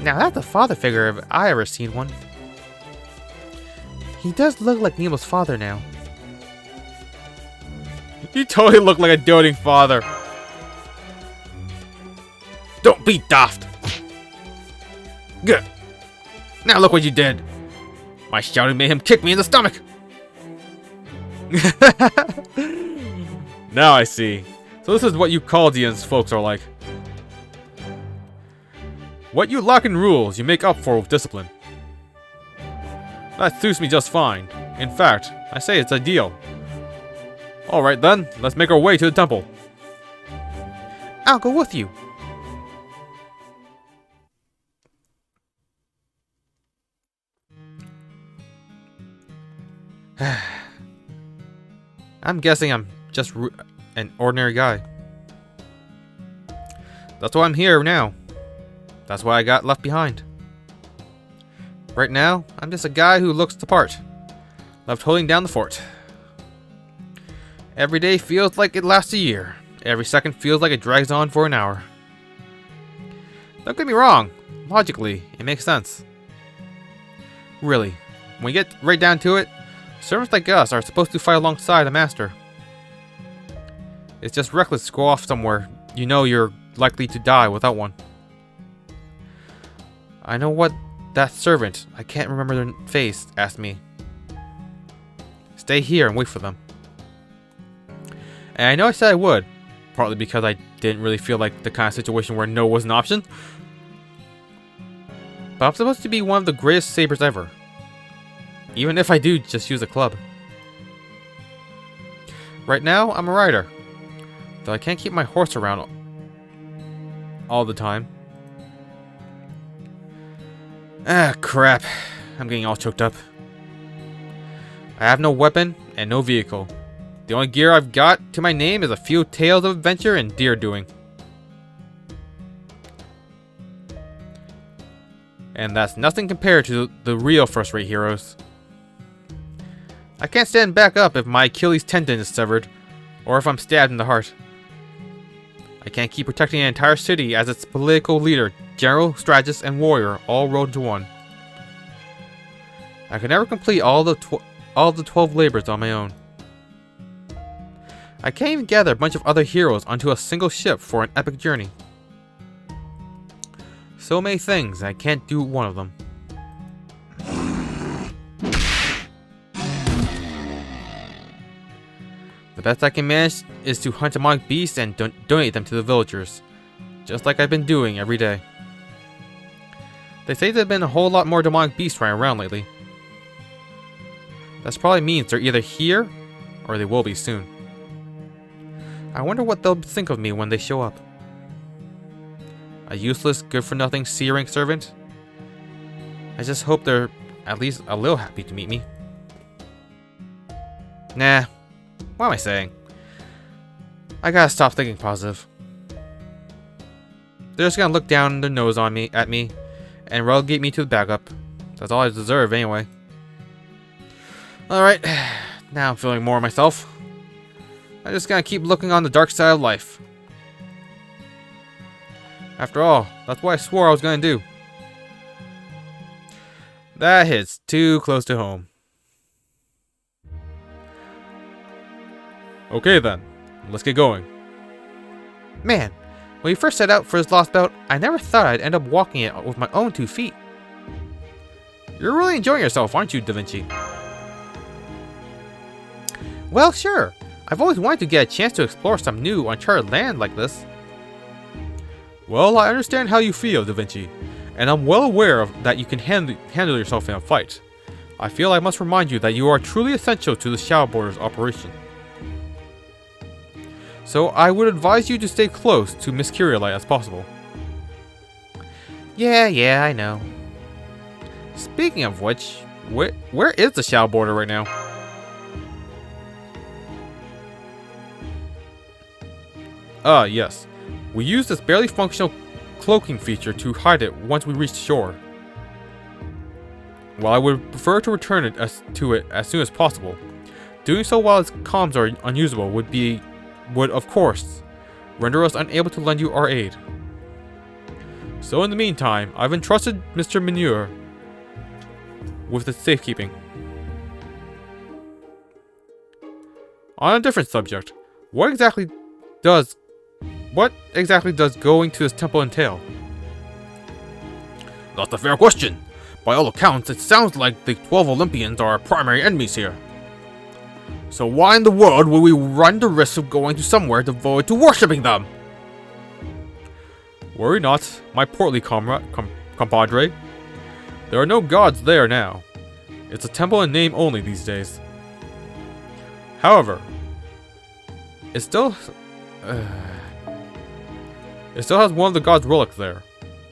Now that's a father figure if I ever seen one. He does look like Nemo's father now. You totally look like a doting father. Don't be daft. Good. Now look what you did. My shouting made him kick me in the stomach. Now I see. So this is what you Chaldeans folks are like. What you lack in rules, you make up for with discipline. That suits me just fine. In fact, I say it's ideal. Alright then, let's make our way to the temple. I'll go with you. I'm guessing I'm just an ordinary guy. That's why I'm here now. That's why I got left behind. Right now, I'm just a guy who looks the part. Left holding down the fort. Every day feels like it lasts a year. Every second feels like it drags on for an hour. Don't get me wrong, logically, it makes sense. Really, when you get right down to it, servants like us are supposed to fight alongside a master. It's just reckless to go off somewhere you know you're likely to die without one. I know what that servant, I can't remember their face, asked me. Stay here and wait for them. And I know I said I would, partly because I didn't really feel like the kind of situation where no was an option. But I'm supposed to be one of the greatest sabers ever. Even if I do just use a club. Right now, I'm a rider. Though I can't keep my horse around all the time. Ah, crap. I'm getting all choked up. I have no weapon and no vehicle. The only gear I've got to my name is a few tales of adventure and deer doing. And that's nothing compared to the real first-rate heroes. I can't stand back up if my Achilles tendon is severed, or if I'm stabbed in the heart. I can't keep protecting an entire city as its political leader, general, strategist, and warrior all rolled into one. I could never complete all the 12 labors on my own. I can't even gather a bunch of other heroes onto a single ship for an epic journey. So many things, I can't do one of them. The best I can manage is to hunt demonic beasts and donate them to the villagers, just like I've been doing every day. They say there have been a whole lot more demonic beasts running around lately. That probably means they're either here, or they will be soon. I wonder what they'll think of me when they show up. A useless, good-for-nothing C-rank servant? I just hope they're at least a little happy to meet me. Nah. What am I saying? I gotta stop thinking positive. They're just gonna look down their nose at me, and relegate me to the backup. That's all I deserve anyway. Alright, now I'm feeling more myself. I'm just gonna keep looking on the dark side of life. After all, that's what I swore I was gonna do. That hits too close to home. Okay then, let's get going. Man, when we first set out for this lost bout, I never thought I'd end up walking it with my own 2 feet. You're really enjoying yourself, aren't you, Da Vinci? Well, sure. I've always wanted to get a chance to explore some new, uncharted land like this. Well, I understand how you feel, Da Vinci, and I'm well aware of that you can handle yourself in a fight. I feel I must remind you that you are truly essential to the Shadow Borders operation. So I would advise you to stay close to Miss Curiolite as possible. Yeah, I know. Speaking of which, where is the Shadow Border right now? Yes. We used this barely functional cloaking feature to hide it once we reached shore. While I would prefer to return it to it as soon as possible, doing so while its comms are unusable would of course render us unable to lend you our aid. So in the meantime, I've entrusted Mr. Manure with its safekeeping. On a different subject, what exactly does going to this temple entail? That's a fair question. By all accounts, it sounds like the 12 Olympians are our primary enemies here. So why in the world would we run the risk of going to somewhere devoted to worshipping them? Worry not, my portly compadre. There are no gods there now. It's a temple in name only these days. However, it still has one of the gods' relics there.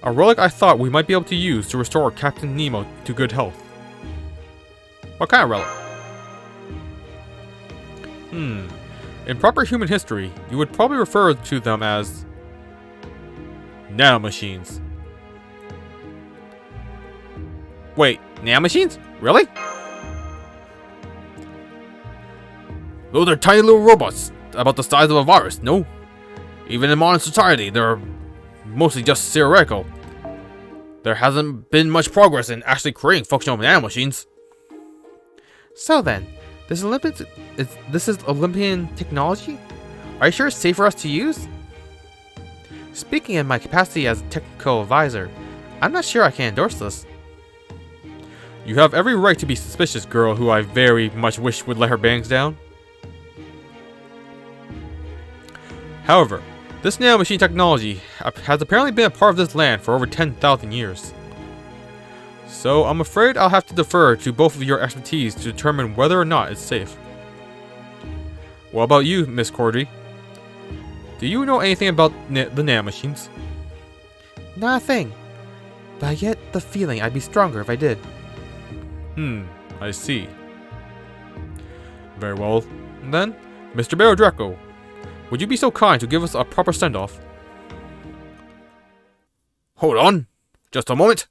A relic I thought we might be able to use to restore Captain Nemo to good health. What kind of relic? In proper human history, you would probably refer to them as nanomachines. Wait, nanomachines? Really? Those are tiny little robots, about the size of a virus, no? Even in modern society, they're mostly just theoretical. There hasn't been much progress in actually creating functional nanomachines. So then, this is Olympian technology? Are you sure it's safe for us to use? Speaking in my capacity as a technical advisor, I'm not sure I can endorse this. You have every right to be suspicious, girl who I very much wish would let her bangs down. However, this nanomachine technology has apparently been a part of this land for over 10,000 years. So I'm afraid I'll have to defer to both of your expertise to determine whether or not it's safe. What about you, Miss Cordy? Do you know anything about the nanomachines? Not a thing. But I get the feeling I'd be stronger if I did. I see. Very well, then, Mr. Barrow Draco, would you be so kind to give us a proper send-off? Hold on, just a moment.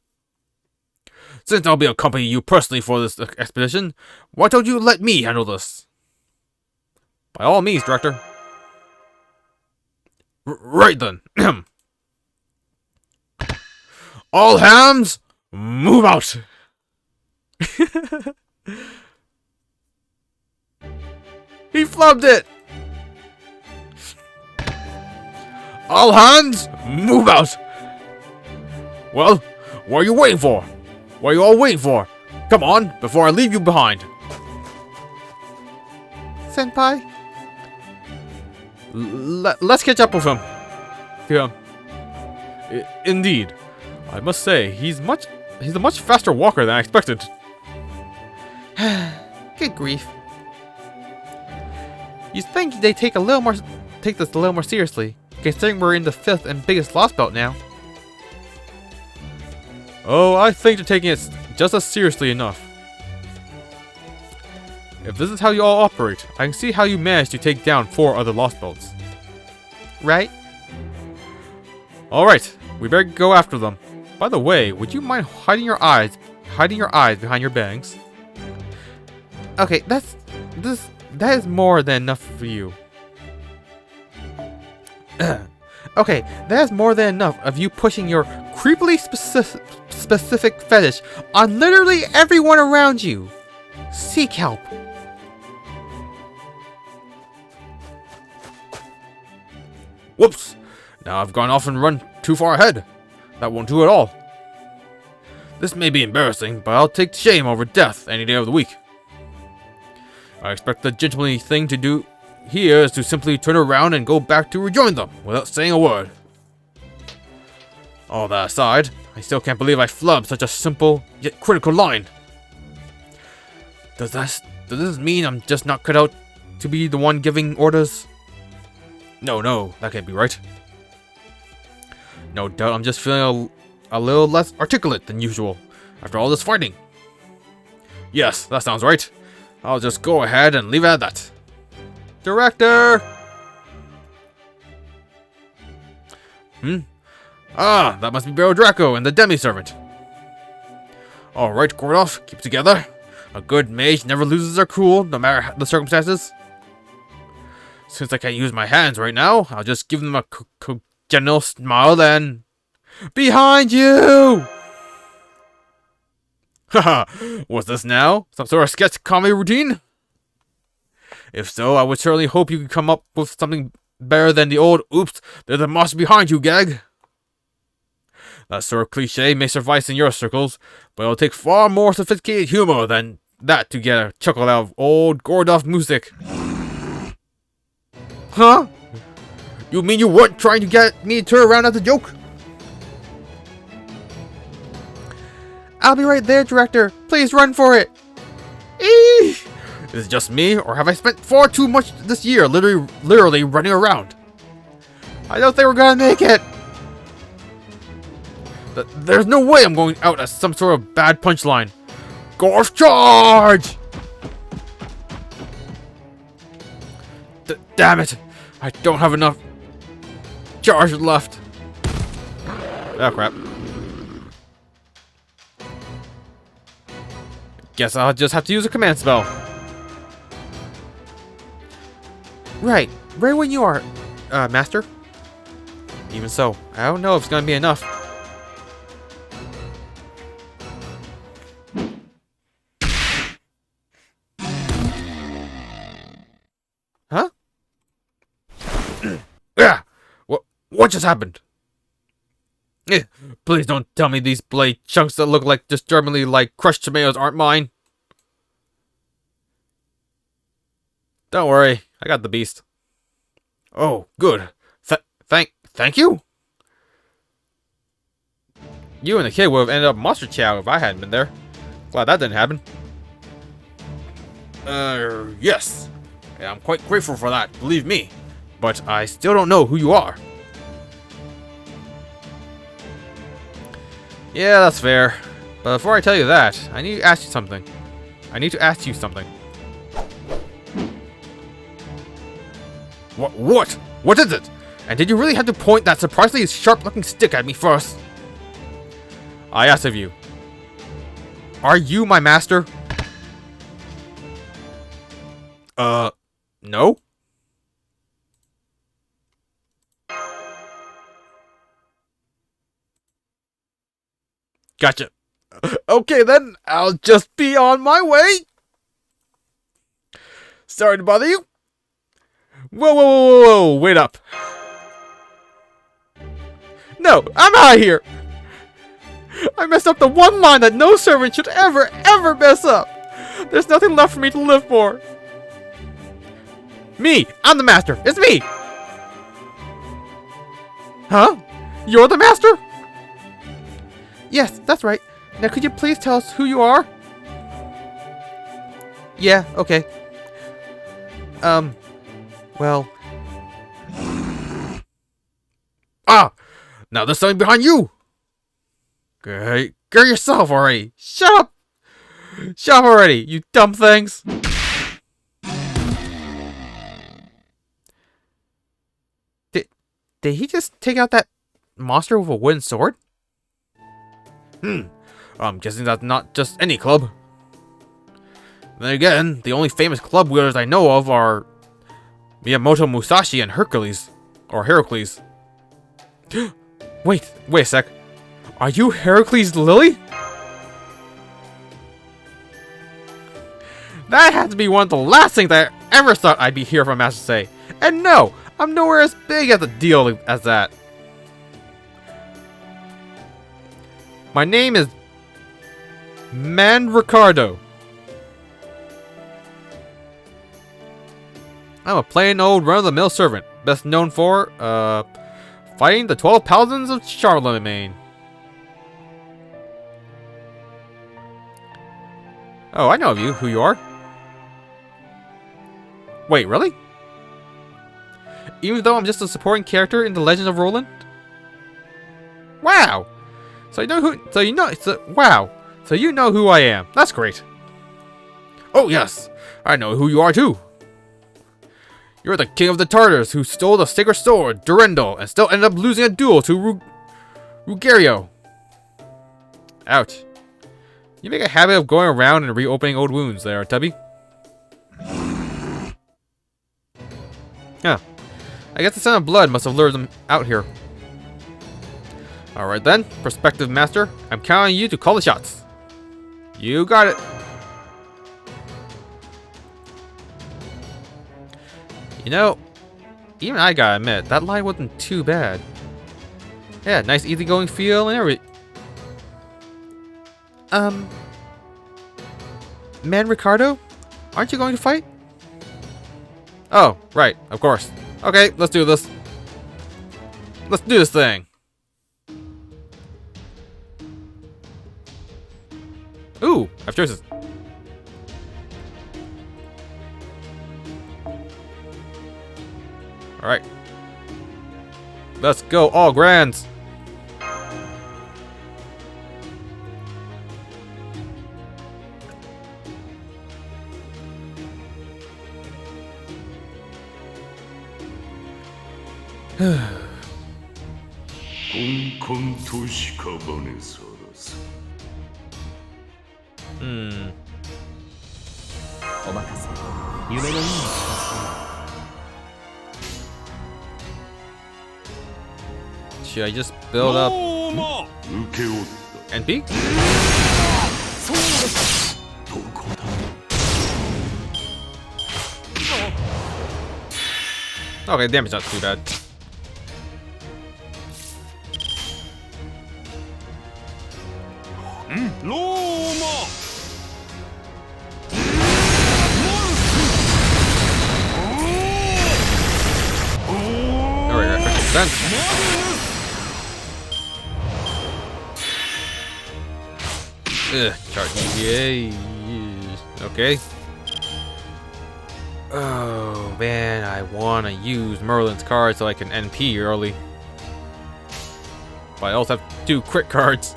Since I'll be accompanying you personally for this expedition, why don't you let me handle this? By all means, Director. Right then. All hands, move out! He flubbed it! All hands, move out! Well, what are you waiting for? What are you all waiting for? Come on, before I leave you behind. Senpai? Let's catch up with him. Yeah. Indeed. I must say, he's a much faster walker than I expected. Good grief. You'd think they'd take this a little more seriously, considering we're in the 5th and biggest lost belt now. Oh, I think they're taking it just as seriously enough. If this is how you all operate, I can see how you managed to take down 4 other lost belts. Right? Alright, we better go after them. By the way, would you mind hiding your eyes behind your bangs? Okay, that is more than enough for you. Okay, that is more than enough of you pushing your creepily specific fetish on literally everyone around you. Seek help. Whoops! Now I've gone off and run too far ahead. That won't do at all. This may be embarrassing, but I'll take shame over death any day of the week. I expect the gentlemanly thing to do here is to simply turn around and go back to rejoin them without saying a word. All that aside, I still can't believe I flubbed such a simple yet critical line. Does this mean I'm just not cut out to be the one giving orders? No, that can't be right. No doubt I'm just feeling a little less articulate than usual after all this fighting. Yes, that sounds right. I'll just go ahead and leave it at that. Director! Ah, that must be Barrow Draco and the demi-servant. Alright, Gordoff, keep it together. A good mage never loses their cool, no matter the circumstances. Since I can't use my hands right now, I'll just give them a general smile then. Behind you! Haha, what's this now? Some sort of sketch comedy routine? If so, I would certainly hope you could come up with something better than the old "oops, there's a monster behind you" gag. That sort of cliche may suffice in your circles, but it'll take far more sophisticated humor than that to get a chuckle out of old Gordoff music. Huh? You mean you weren't trying to get me to turn around as a joke? I'll be right there, Director. Please run for it. Eesh! Is it just me, or have I spent far too much this year literally running around? I don't think we're gonna make it. There's no way I'm going out as some sort of bad punchline. Gorf charge! Damn it! I don't have enough charge left. Oh crap. Guess I'll just have to use a command spell. Right when you are, Master. Even so, I don't know if it's gonna be enough. Huh? Yeah. What just happened? Please don't tell me these blade chunks that look like disturbingly like crushed tomatoes aren't mine. Don't worry, I got the beast. Oh, good. Thank you. You and the kid would have ended up monster chow if I hadn't been there. Glad that didn't happen. Yes. Yeah, I'm quite grateful for that, believe me. But I still don't know who you are. Yeah, that's fair. But before I tell you that, I need to ask you something. What? What is it? And did you really have to point that surprisingly sharp-looking stick at me first? I asked of you. Are you my master? No? Gotcha. Okay then, I'll just be on my way. Sorry to bother you. Whoa, wait up. No, I'm out of here. I messed up the one line that no servant should ever mess up. There's nothing left for me to live for. Me, I'm the master. It's me. Huh? You're the master? Yes, that's right. Now could you please tell us who you are? Yeah, okay. Well... Ah! Now there's something behind you! Get yourself already! Shut up! Shut up already, you dumb things! Did he just take out that monster with a wooden sword? I'm guessing that's not just any club. Then again, the only famous club wielders I know of are Miyamoto Musashi and Hercules. Or Heracles. Wait a sec. Are you Heracles Lily? That had to be one of the last things I ever thought I'd be here from Master Say. And no, I'm nowhere as big as a deal as that. My name is Man Ricardo. I'm a plain old run-of-the-mill servant, best known for, fighting the 12 paladins of Charlemagne. Oh, I know of you, who you are. Wait, really? Even though I'm just a supporting character in the Legend of Roland? Wow! So you know who I am. That's great. Oh yes, I know who you are too. You're the king of the Tartars who stole the sacred sword, Durendal, and still ended up losing a duel to Ruggiero. Ouch. You make a habit of going around and reopening old wounds there, Tubby. Huh. I guess the scent of blood must have lured them out here. Alright then, prospective master, I'm counting on you to call the shots. You got it. You know, even I gotta admit, that line wasn't too bad. Yeah, nice easygoing feel and everything. Man Ricardo? Aren't you going to fight? Oh, right, of course. Okay, let's do this. Let's do this thing. Ooh, I have choices. Alright. Let's go, all grands. should I just build up 受け負った NP? そうですどこだ Okay, damage not too bad. Alright, right, 50%. Ugh, charge EVA. Okay. Oh man, I wanna use Merlin's card so I can NP early. But I also have 2 crit cards.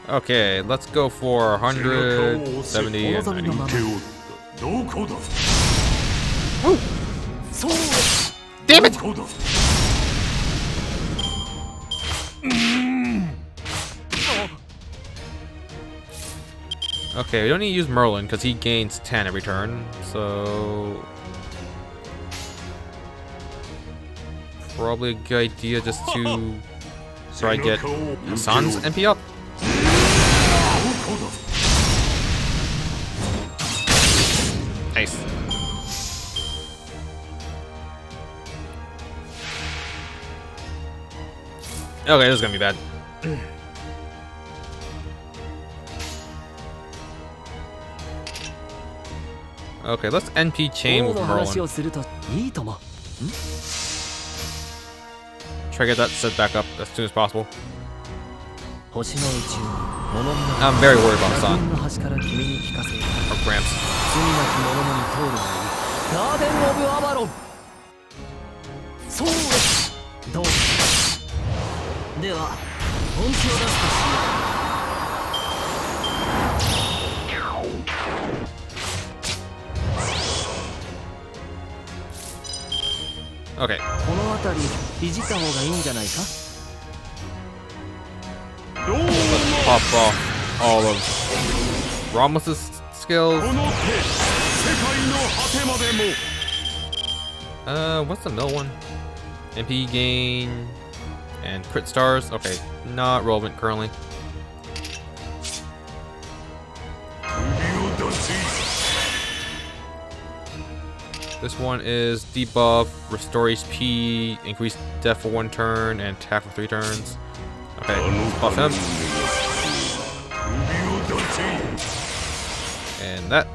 Okay, let's go for 170 and 90. Damn it! Okay, we don't need to use Merlin because he gains 10 every turn, so probably a good idea just to try to get Hassan's MP up. Nice. Okay, this is gonna be bad. Okay, let's NP chain with Merlin. Try to get that set back up as soon as possible. I'm very worried about Hassan. Or Gramps. Okay. Let's pop off all of Ramos' skills. What's the middle one? MP gain and crit stars. Okay, not relevant currently. This one is debuff, restore HP, increase death for 1 turn, and attack for 3 turns. Okay, let's buff him. And that.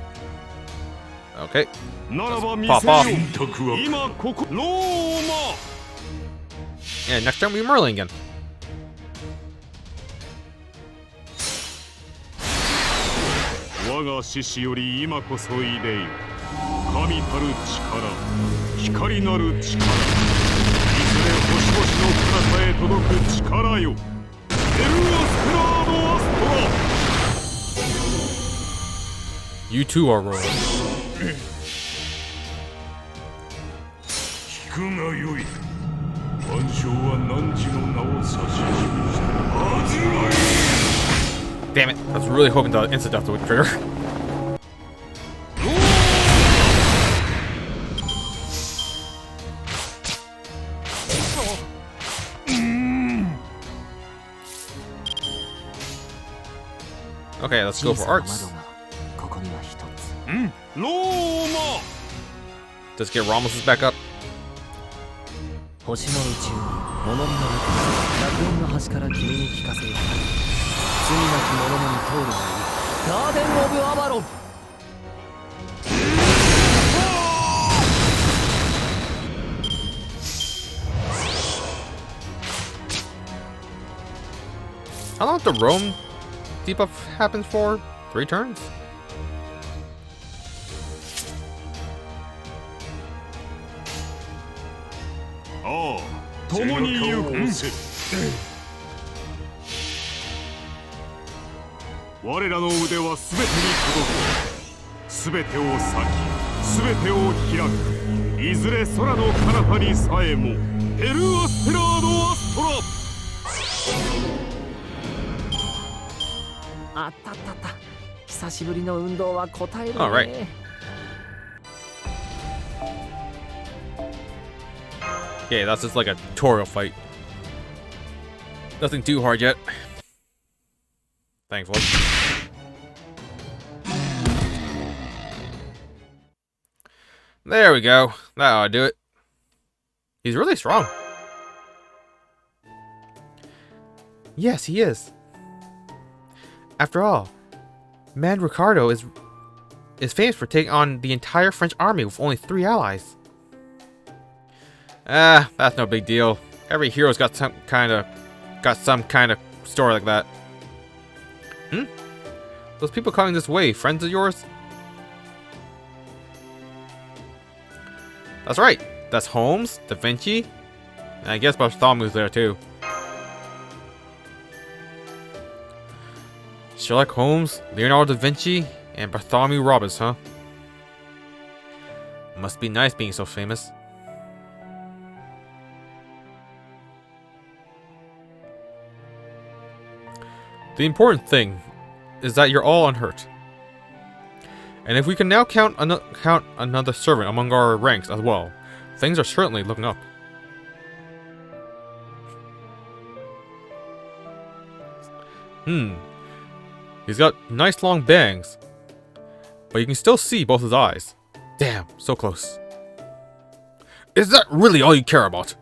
Okay. Let's pop off. And next turn we Merlin again. You too are rolling. Damn it, I was really hoping the instant death would trigger. Okay, let's go for arts. Let's get Ramos' back up. How long does the Rome debuff happens for? 3 turns? 久しぶりの運動は答えるね。 Alright. Okay, that's just like a tutorial fight. Nothing too hard yet. Thankfully. There we go. That ought to do it. He's really strong. Yes, he is. After all, Man Ricardo is famous for taking on the entire French army with only 3 allies. That's no big deal. Every hero's got some kind of story like that. Those people coming this way, friends of yours? That's right. That's Holmes, Da Vinci, and I guess Bartholomew's there too. Sherlock Holmes, Leonardo da Vinci, and Bartholomew Roberts, huh? Must be nice being so famous. The important thing is that you're all unhurt. And if we can now count another servant among our ranks as well, things are certainly looking up. He's got nice long bangs, but you can still see both his eyes. Damn, so close. Is that really all you care about?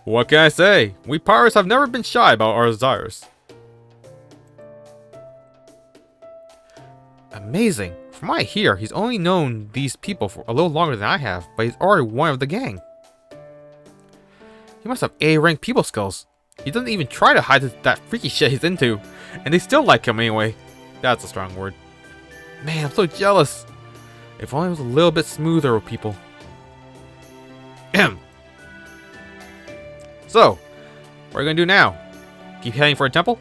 What can I say? We pirates have never been shy about our desires. Amazing. From what I hear, he's only known these people for a little longer than I have, but he's already one of the gang. He must have A-rank people skills. He doesn't even try to hide that freaky shit he's into, and they still like him anyway. That's a strong word. Man, I'm so jealous. If only it was a little bit smoother with people. So, what are you gonna do now? Keep heading for a temple?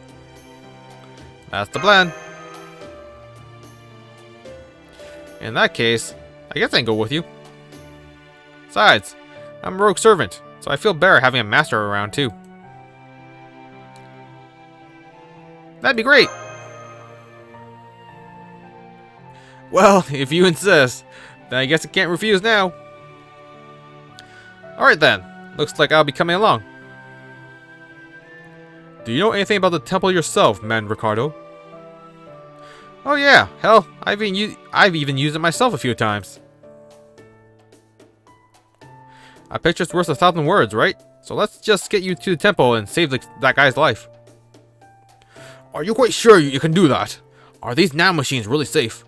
That's the plan. In that case, I guess I can go with you. Besides, I'm a rogue servant, so I feel better having a master around too. That'd be great. Well, if you insist, then I guess I can't refuse now. Alright then, looks like I'll be coming along. Do you know anything about the temple yourself, Man Ricardo? Oh yeah, hell, I've even used it myself a few times. A picture's worth 1,000 words, right? So let's just get you to the temple and save that guy's life. Are you quite sure you can do that? Are these nanomachines really safe?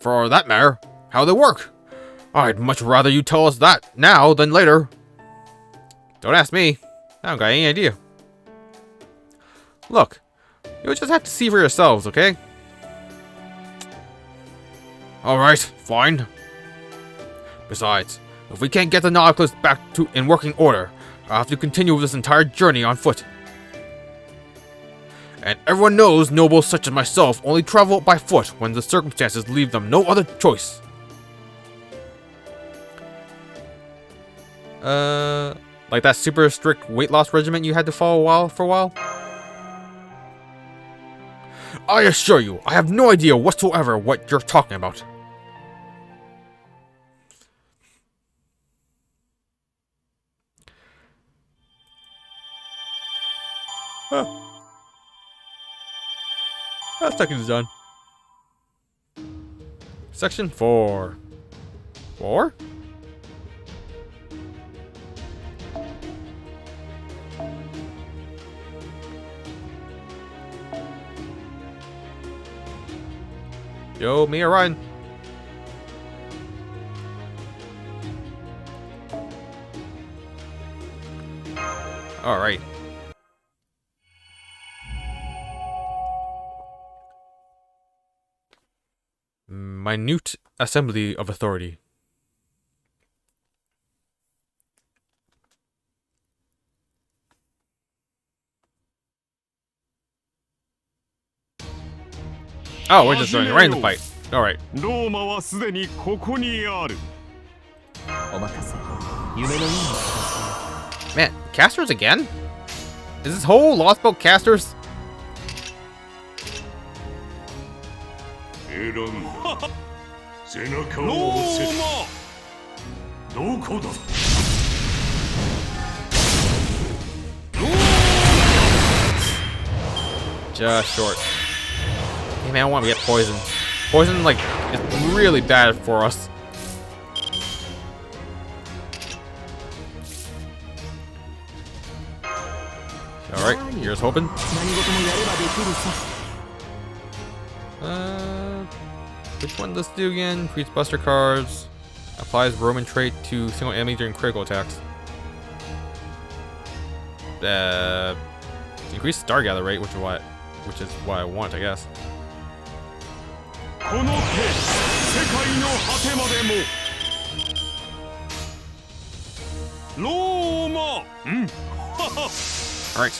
For that matter, how they work? I'd much rather you tell us that now than later. Don't ask me. I don't got any idea. Look, you'll just have to see for yourselves, okay? Alright, fine. Besides, if we can't get the Nautilus back in working order, I'll have to continue this entire journey on foot. And everyone knows nobles such as myself only travel by foot when the circumstances leave them no other choice. Like that super strict weight loss regimen you had to follow for a while? I assure you, I have no idea whatsoever what you're talking about. That section is done. Section 4. 4? Yo, me or Ryan? Alright. Minute assembly of authority. Oh, we're just running right in the fight. Alright. ローマはすでにここにある。お任せ。夢のような話。 Man, casters again? Is this whole lost about casters? 選んだ背中を押せどこだ Just short. Hey man, I want to get poison. Poison, like, is really bad for us. Alright, here's hoping. Which one does this do again? Creates buster cards. Applies Roman trait to single enemy during critical attacks. Increase star gather rate, which is what I want, I guess. この手世界の果てまでもローマ Alright.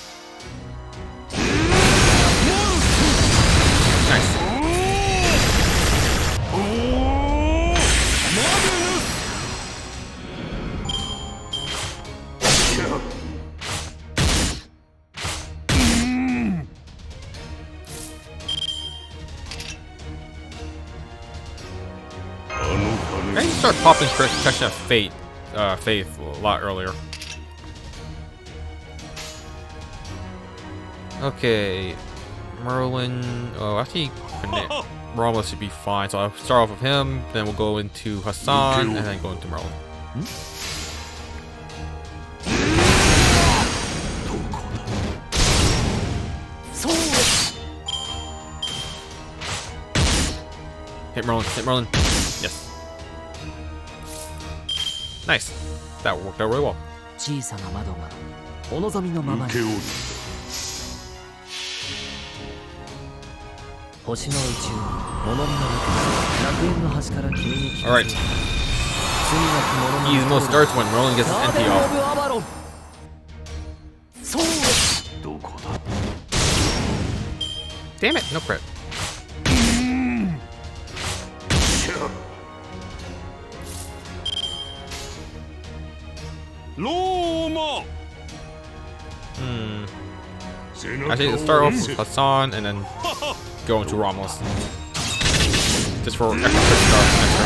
Nice. I need to start popping protection of faith a lot earlier. Okay, Merlin. Oh, actually, Romulus should be fine. So I'll start off with him, then we'll go into Hassan, and then go into Merlin. Hit Merlin, hit Merlin. Yes. Nice. That worked out really well. 小さな窓がお望みのままに受け負う星の宇宙に物見の中楽園の端から君に聞か Alright. せ罪なき者の Easy mode starts when Merlin gets his ガーデ NP ン・オ off. ブ・アバロンそう どこだ Damn it, no crit. Roma. Actually, let's start off with Hassan and then go into Romulus. Just for extra quick start next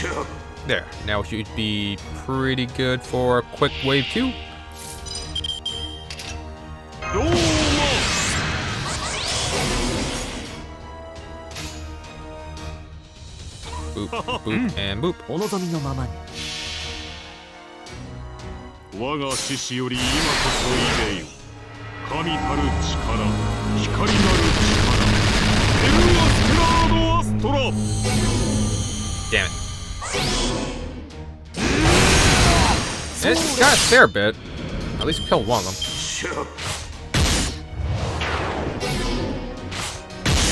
round. There. Now we should be pretty good for a quick wave 2. Boop, boop, and boop. お望みのままに我が獅子より今こそ入れよ神たる力光なる力エルアステラードアストラ Damn it. It got a fair bit. At least we killed one of them.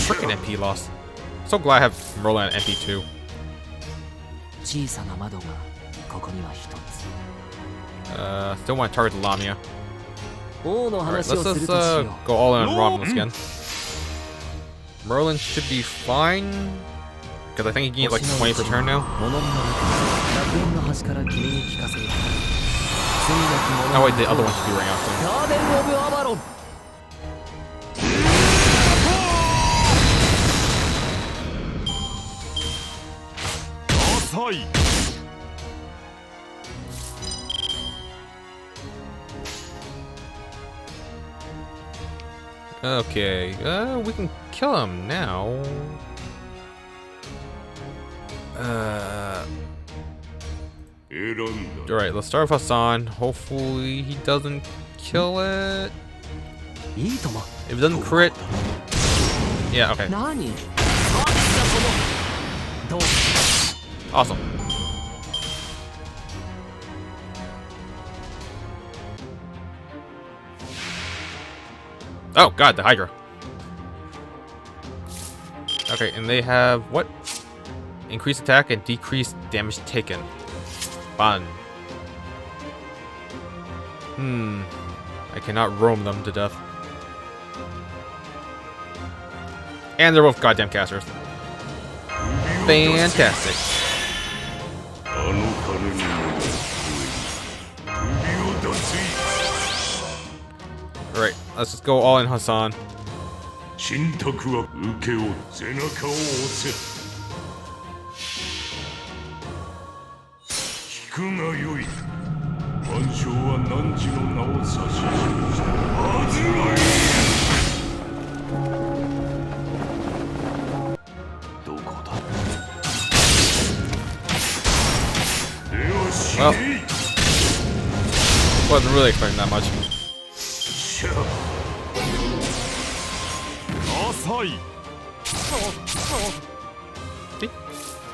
Freaking MP loss. So glad I have Merlin at MP 2. 小さな窓がここには一つ Still want to target the Lamia. 王の Alright, 話を let's する just としよ go all in on Romulus again. Merlin should be fine. Because I think he can get like 20 per turn now. 物見の中楽園の端から君に聞かせよ Oh wait, the other one should be running off soon. ガーデン・オブ・アバロン 浅い Okay, we can kill him now. Alright, let's start with Hassan. Hopefully he doesn't kill it. いいとも If it doesn't crit... Yeah, okay. 何 どう Awesome. Oh god, the Hydra. Okay, and they have what? Increased attack and decreased damage taken. Fun. I cannot roam them to death. And they're both goddamn casters. Fantastic. Alright, let's just go all in Hassan. 神託は受け負う背中を押せ聞くがよい万象は汝の名を指し示したはずがいいどこだでは死ね Wasn't really expecting that much. しゃ浅い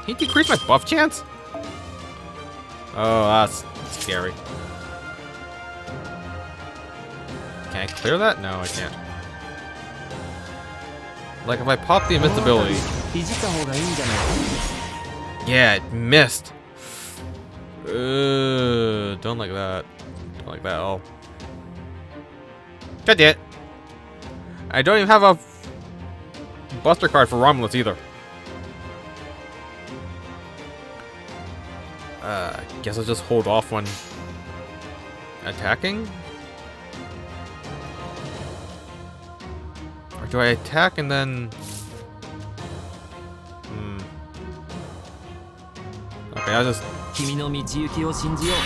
He decreased my buff chance? Oh, that's scary. Can I clear that? No, I can't. Like if I pop the invincibility. いじった方がいいんじゃないか Yeah, it missed. Don't like that. Don't like that at all. God damn it. I don't even have a Buster card for Romulus either. Guess I'll just hold off when attacking? Or do I attack and then... Okay, I'll just... 君の道行きを信じよう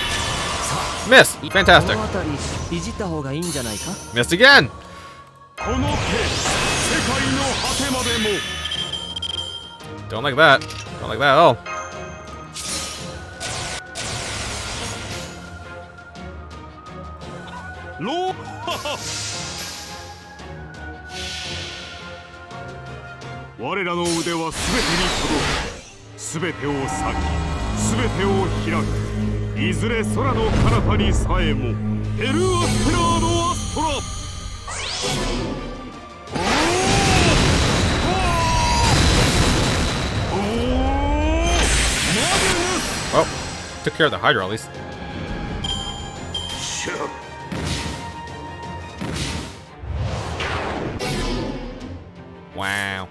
Miss! こ Fantastic! の辺りいじった方がいいんじゃないか Missed again! この手世界の果てまでも Don't like that. Don't like that at all. No! 我らの腕は全てに届く全てを裂き全てを開くいずれ空の彼方にさえもエル・アステラード・アストラ Well, took care of the Hydra at least. Wow.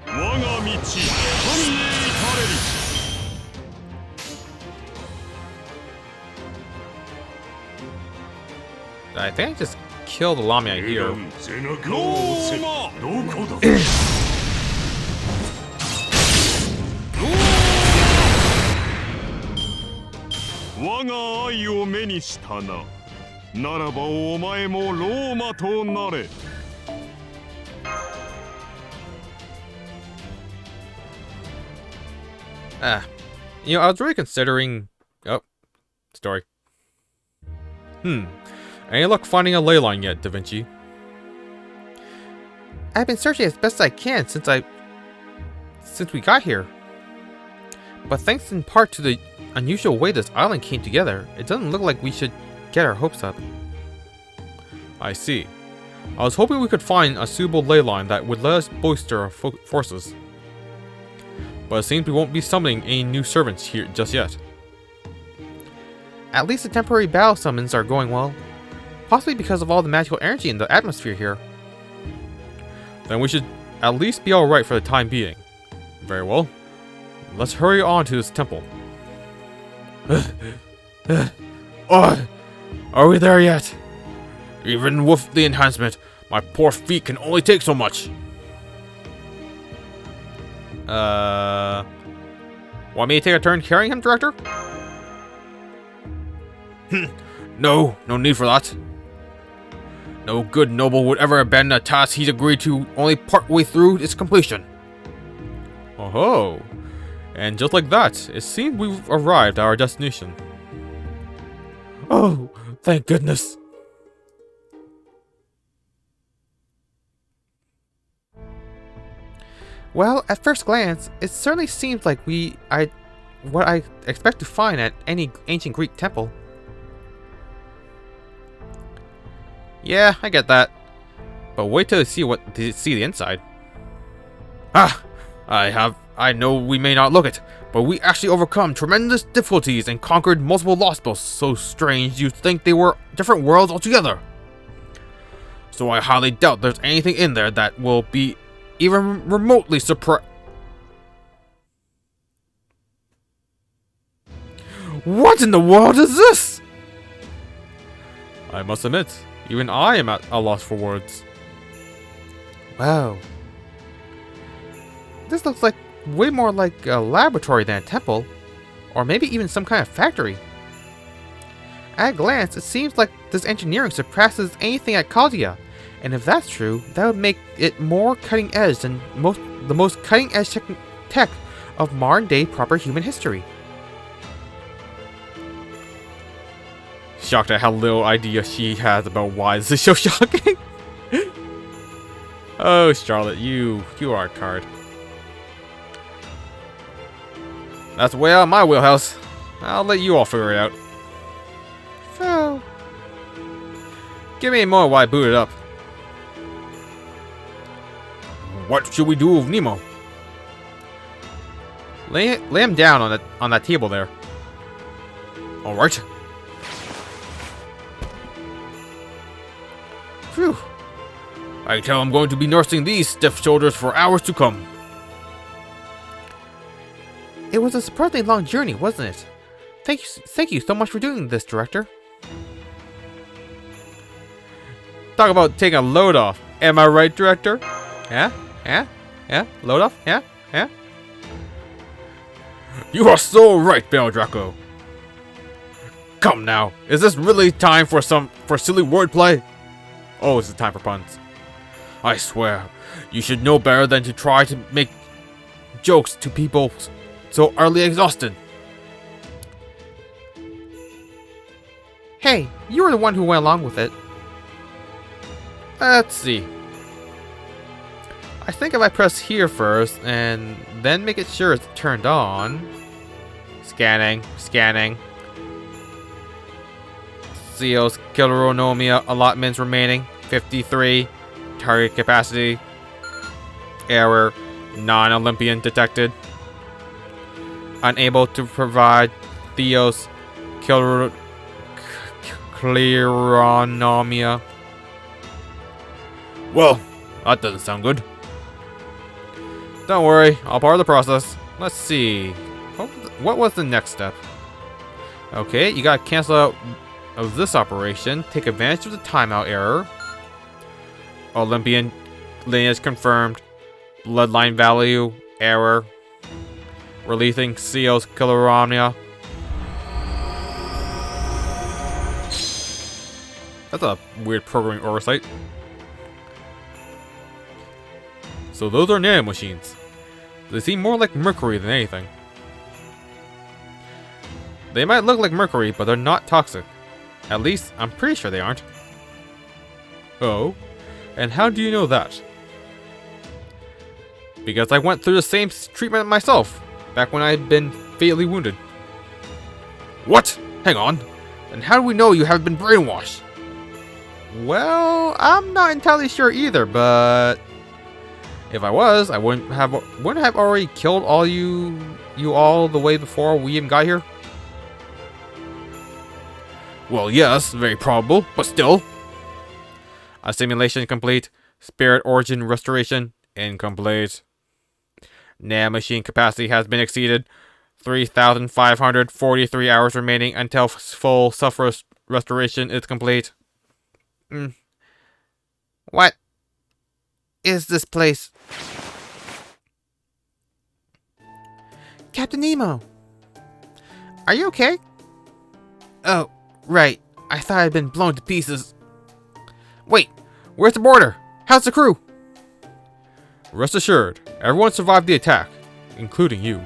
我が道神へ至れり I think I just killed the Lamia here. 背中を押せどこだ我が愛を目にしたなならばお前もローマとなれ You know, I was really considering... Oh, story. Any luck finding a ley line yet, Da Vinci? I've been searching as best I can since we got here. But thanks in part to the unusual way this island came together, it doesn't look like we should get our hopes up. I see. I was hoping we could find a suitable ley line that would let us bolster our forces. But it seems we won't be summoning any new servants here just yet. At least the temporary battle summons are going well. Possibly because of all the magical energy in the atmosphere here. Then we should at least be alright for the time being. Very well. Let's hurry on to this temple. Are we there yet? Even with the enhancement, my poor feet can only take so much. Want me to take a turn carrying him, Director? No need for that. No good noble would ever abandon a task he's agreed to only partway through its completion. Oh ho! And just like that, it seems we've arrived at our destination. Oh, thank goodness. Well, at first glance, it certainly seems like what I expect to find at any ancient Greek temple. Yeah, I get that. But wait till you see the inside. I know we may not look it, but we actually overcome tremendous difficulties and conquered multiple lost spells so strange you'd think they were different worlds altogether. So I highly doubt there's anything in there that will be even remotely surprised. What in the world is this? I must admit, even I am at a loss for words. Whoa. This looks like way more like a laboratory than a temple. Or maybe even some kind of factory. At a glance, it seems like this engineering surpasses anything at Chaldea. And if that's true, that would make it more cutting edge than the most cutting edge tech of modern day proper human history. Shocked at how little idea she has about why this is so shocking. Oh, Charlotte, you are a card. That's way out of my wheelhouse. I'll let you all figure it out. So, Give me a moment while I boot it up. What should we do with Nemo? lay him down on that table there. Alright. Phew. I can tell I'm going to be nursing these stiff shoulders for hours to come. It was a surprisingly long journey, wasn't it? Thank you so much for doing this, Director. Talk about taking a load off. Am I right, Director? Yeah? Load off? Yeah? You are so right, Baron Draco. Come now, is this really time for silly wordplay? Oh, it's time for puns. I swear, you should know better than to try to make jokes to people so utterly exhausted. Hey, you were the one who went along with it. Let's see. I think if I press here first and then make it sure it's turned on. Scanning. Seals, Kiloronomia allotments remaining. 53. Target capacity. Error. Non-Olympian detected. Unable to provide Theos Kiloronomia. Well, that doesn't sound good. Don't worry, I'll part of the process. Let's see. What was the next step? Okay, you gotta cancel out of this operation. Take advantage of the timeout error. Olympian lineage confirmed. Bloodline value error. Releasing Seals Kiloronomia. That's a weird programming oversight. So those are nanomachines. They seem more like mercury than anything. They might look like mercury, but they're not toxic. At least, I'm pretty sure they aren't. Oh? And how do you know that? Because I went through the same treatment myself, back when I had been fatally wounded. What? Hang on. And how do we know you haven't been brainwashed? Well, I'm not entirely sure either, but if I was, I wouldn't have already killed all you all the way before we even got here. Well, yes, very probable, but still. Assimilation complete. Spirit origin restoration incomplete. Nanomachine capacity has been exceeded. 3,543 hours remaining until full restoration is complete. What is this place? Captain Nemo! Are you okay? Oh, right. I thought I'd been blown to pieces. Wait, where's the border? How's the crew? Rest assured, everyone survived the attack, including you.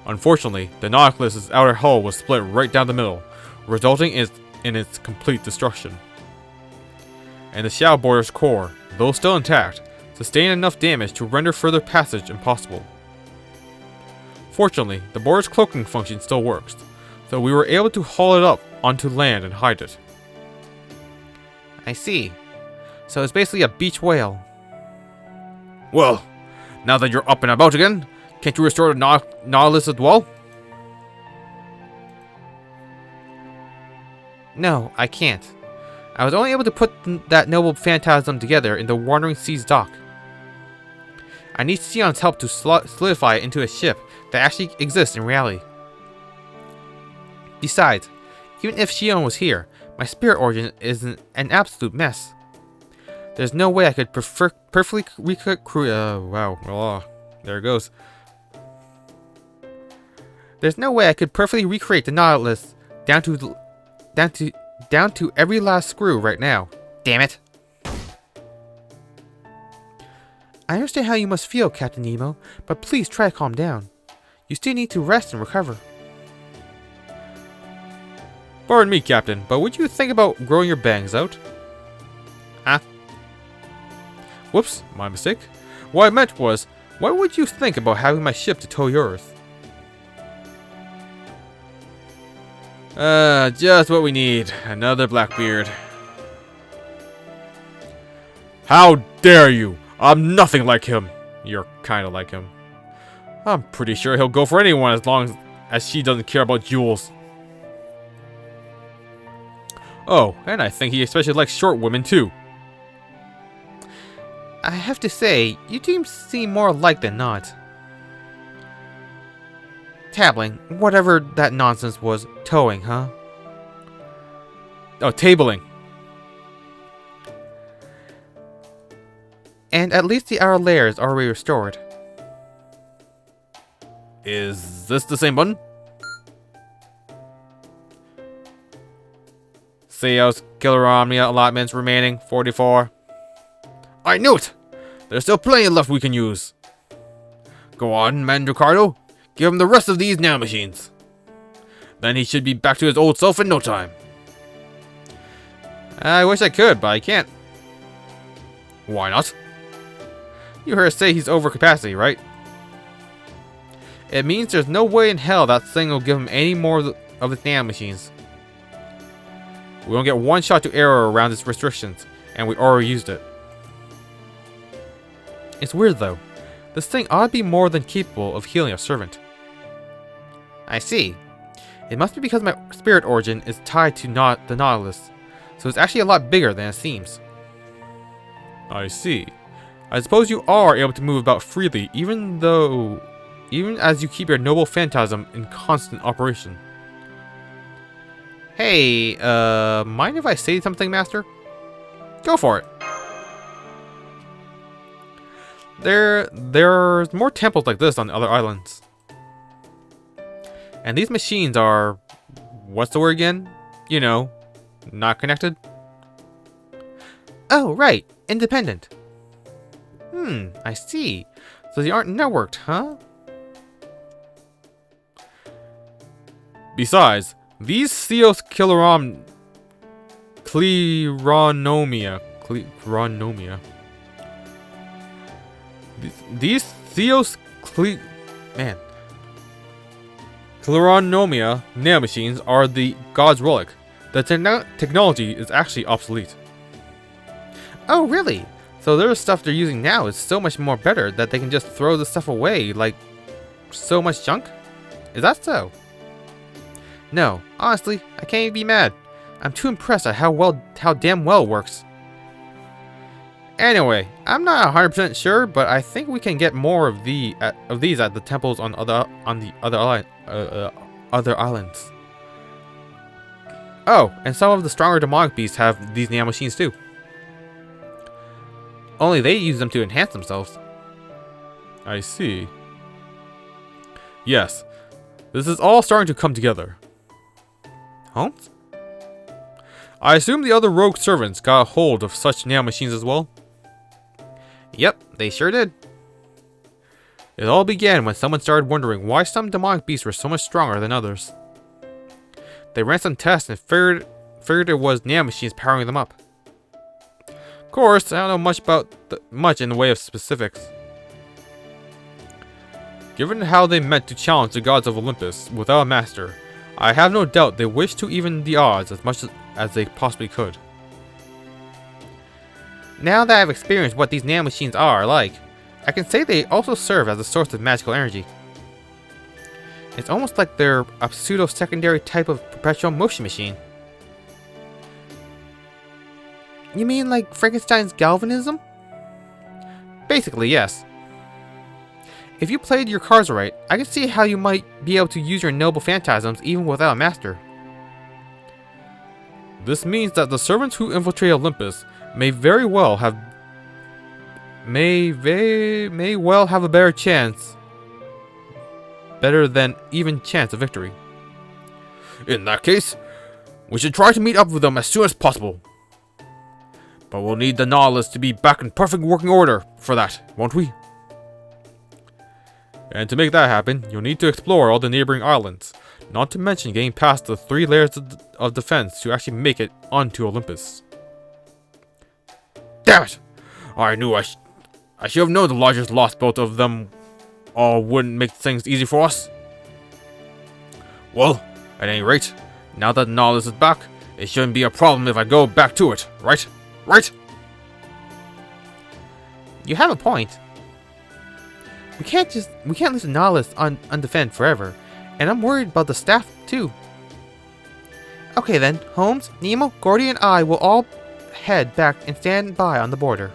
Unfortunately, the Nautilus' outer hull was split right down the middle, resulting in its complete destruction. And the shadow border's core, though still intact, sustained enough damage to render further passage impossible. Fortunately, the border's cloaking function still works, so we were able to haul it up onto land and hide it. I see. So it's basically a beach whale. Well, now that you're up and about again, can't you restore the Nautilus as well? No, I can't. I was only able to put that noble phantasm together in the Wandering Seas dock. I need Sion's help to solidify it into a ship that actually exists in reality. Besides, even if Sion was here, my spirit origin is an absolute mess. There's no way I could perfectly recreate. Wow. There it goes. There's no way I could perfectly recreate the Nautilus down to every last screw right now. Damn it! I understand how you must feel, Captain Nemo, but please try to calm down. You still need to rest and recover. Pardon me, Captain, but would you think about growing your bangs out? Huh? Whoops, my mistake. What I meant was, what would you think about having my ship to tow yours? Just what we need. Another Blackbeard. How dare you! I'm nothing like him. You're kinda like him. I'm pretty sure he'll go for anyone as long as she doesn't care about jewels. Oh, and I think he especially likes short women too. I have to say, you two seem more alike than not. Tabling, whatever that nonsense was, towing, huh? Oh, tabling. And at least the outer layer is already restored. Is this the same button? Theos, Killer Omnia allotments remaining, 44. I knew it! There's still plenty left we can use. Go on, Mandricardo. Give him the rest of these nanomachines. Then he should be back to his old self in no time. I wish I could, but I can't. Why not? You heard us say he's over capacity, right? It means there's no way in hell that thing will give him any more of its nanomachines. We don't get one shot to error around its restrictions, and we already used it. It's weird though. This thing ought to be more than capable of healing a servant. I see. It must be because my spirit origin is tied to the Nautilus, so it's actually a lot bigger than it seems. I see. I suppose you are able to move about freely, even as you keep your noble phantasm in constant operation. Hey, mind if I say something, Master? Go for it. There's more temples like this on other islands. And these machines are... what's the word again? You know, not connected? Oh, right. Independent. I see. So they aren't networked, huh? Besides, these Theos Cleronomia. These Theos Cleronomia nanomachines are the god's relic. The technology is actually obsolete. Oh, really? So their stuff they're using now is so much more better that they can just throw the stuff away like so much junk? Is that so? No, honestly, I can't even be mad. I'm too impressed at how damn well it works. Anyway, I'm not 100% sure, but I think we can get more of these at the temples on the other islands. Oh, and some of the stronger demonic beasts have these nanomachines too. Only they use them to enhance themselves. I see. Yes, this is all starting to come together. Holmes? I assume the other rogue servants got a hold of such nanomachines as well? Yep, they sure did. It all began when someone started wondering why some demonic beasts were so much stronger than others. They ran some tests and figured it was nanomachines powering them up. Of course, I don't know much in the way of specifics. Given how they meant to challenge the gods of Olympus without a master, I have no doubt they wished to even the odds as much as they possibly could. Now that I've experienced what these nanomachines are like, I can say they also serve as a source of magical energy. It's almost like they're a pseudo-secondary type of perpetual motion machine. You mean like Frankenstein's galvanism? Basically, yes. If you played your cards right, I can see how you might be able to use your noble phantasms even without a master. This means that the servants who infiltrate Olympus may very well have may well have a better chance. Better than even chance of victory. In that case, we should try to meet up with them as soon as possible. But we'll need the Nautilus to be back in perfect working order for that, won't we? And to make that happen, you'll need to explore all the neighboring islands, not to mention getting past the 3 layers of defense to actually make it onto Olympus. Damn it! I knew I should have known the Lodgers lost both of them all wouldn't make things easy for us. Well, at any rate, now that the Nautilus is back, it shouldn't be a problem if I go back to it, right? Right? You have a point. We can't leave the Nautilus undefended forever, and I'm worried about the staff too. Okay then, Holmes, Nemo, Gordy, and I will all head back and stand by on the border.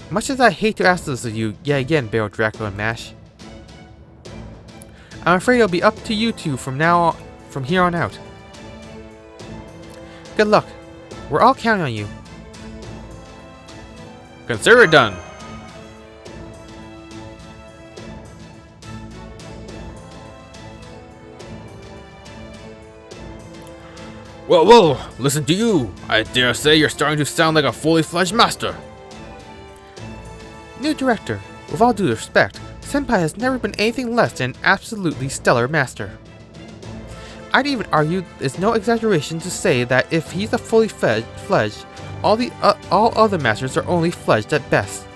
Much as I hate to ask this of you yet again, Barrel Draco and Mash, I'm afraid it'll be up to you two from here on out. Good luck. We're all counting on you. Consider it done. Whoa, listen to you. I dare say you're starting to sound like a fully fledged master. New director, with all due respect, Senpai has never been anything less than an absolutely stellar master. I'd even argue it's no exaggeration to say that if he's a fully fledged, all other masters are only fledged at best.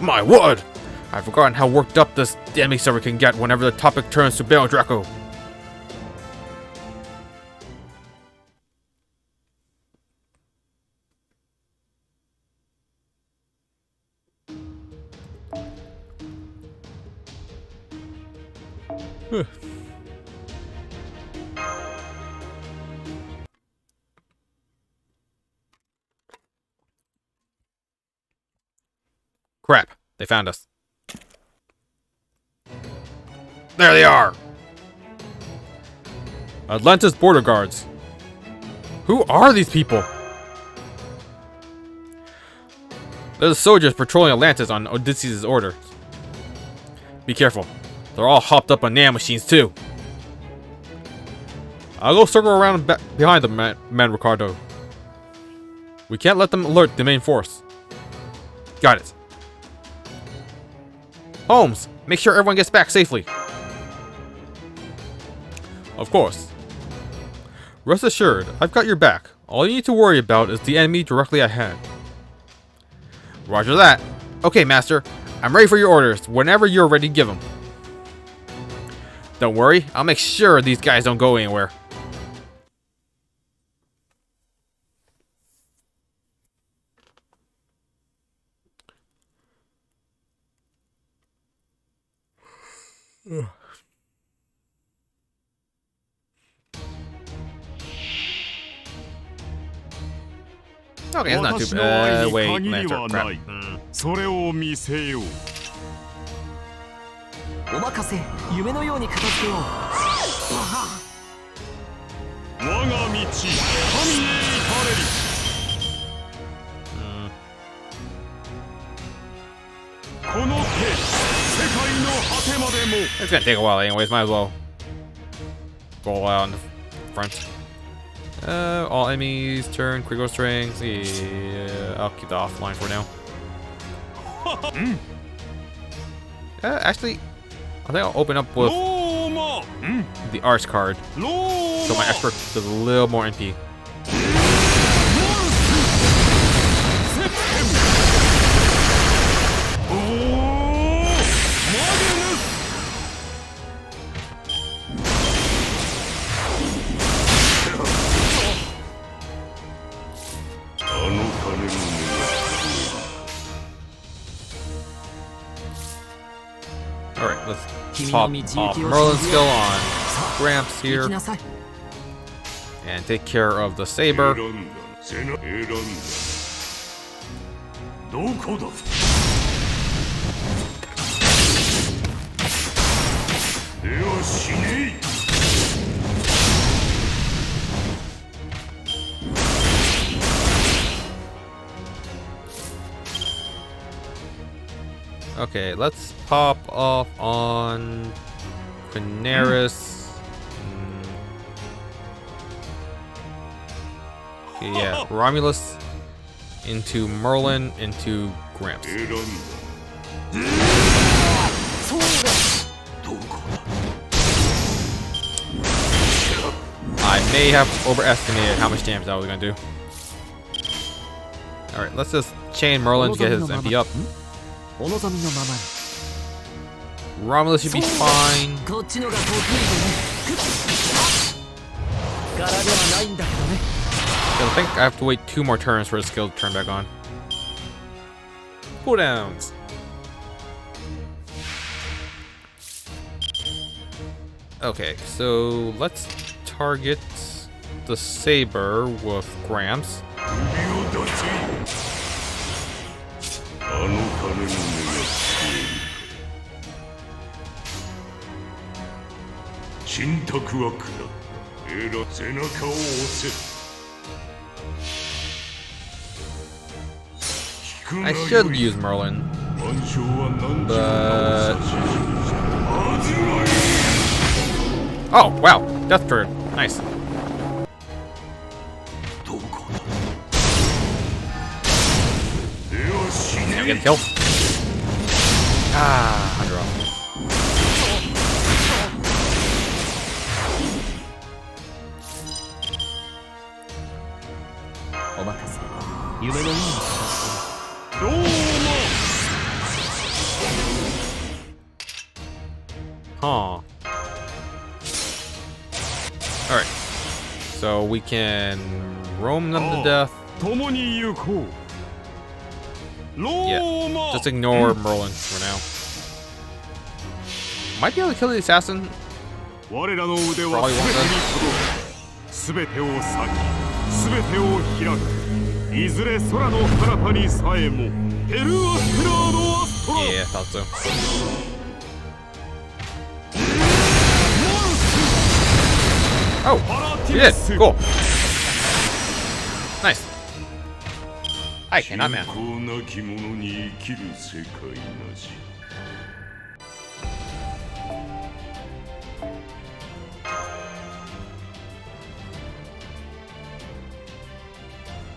My word! I've forgotten how worked up this enemy server can get whenever the topic turns to Barrel Draco. Crap, they found us. There they are! Atlantis border guards. Who are these people? They're the soldiers patrolling Atlantis on Odysseus' orders. Be careful. They're all hopped up on nanomachines too. I'll go circle around behind them, man Ricardo. We can't let them alert the main force. Got it. Holmes, make sure everyone gets back safely. Of course. Rest assured, I've got your back. All you need to worry about is the enemy directly at hand. Roger that. Okay, Master. I'm ready for your orders whenever you're ready to give them. Don't worry, I'll make sure these guys don't go anywhere. Okay, it's not too bad. Wait, Lantern, crap. それを見せよう。お任せ、夢のように片付けよう。我が道、神へ至れり。この手、世界の果てまでも。 It's gonna take a while anyways, might as well go out on the front. All enemies turn, critical strings. Yeah, I'll keep the offline for now. Actually, I think I'll open up with the Arts card. So my expert does a little more NP. Alright, let's pop off Merlin's skill on Gramps here and take care of the Saber. どこだ。では死ねえ。 Alright, Okay, let's pop off on Quinaris. Okay, yeah, Romulus into Merlin into Gramps. I may have overestimated how much damage that was gonna do. Alright, let's just chain Merlin to get his MP up. Romulus should be fine. I think I have to wait 2 more turns for his skill to turn back on. Cooldowns. Okay, so let's target the Saber with Gramps. I should use Merlin, but... Oh, wow! Death turn. Nice. Can we get a kill? Ah, 100 off. Huh. Alright. So we can roam them to death. Yeah, just ignore Merlin for now. Might be able to kill the assassin. Probably won't though. Yeah, thought so. Oh, we did. Cool. Nice. I cannot man.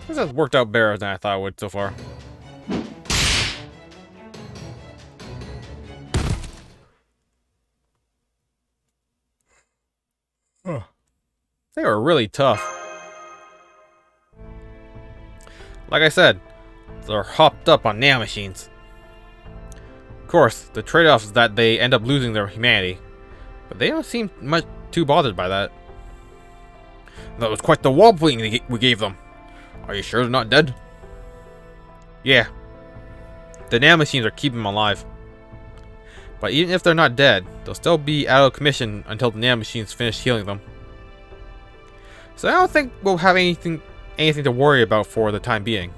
This has worked out better than I thought it would so far. They were really tough. Like I said, they're hopped up on nanomachines. Of course, the trade-off is that they end up losing their humanity, but they don't seem much too bothered by that. That was quite the wall bleeding we gave them. Are you sure they're not dead? Yeah. The nanomachines are keeping them alive. But even if they're not dead, they'll still be out of commission until the nanomachines finish healing them. So I don't think we'll have anything to worry about for the time being.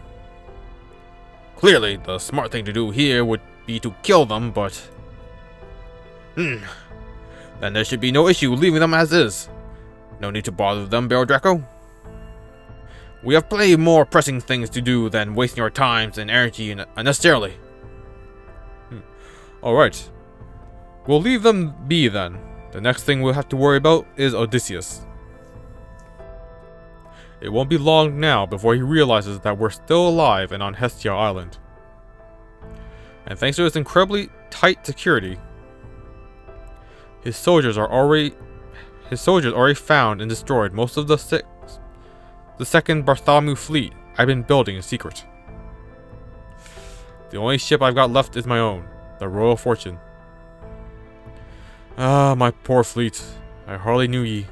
Clearly, the smart thing to do here would be to kill them, but... then there should be no issue leaving them as is. No need to bother them, Barrel Draco. We have plenty more pressing things to do than wasting our time and energy unnecessarily. Alright. We'll leave them be then. The next thing we'll have to worry about is Odysseus. It won't be long now before he realizes that we're still alive and on Hestia Island. And thanks to his incredibly tight security, his soldiers already found and destroyed most of the second Bartholomew fleet I've been building in secret. The only ship I've got left is my own, the Royal Fortune. Ah, my poor fleet. I hardly knew ye.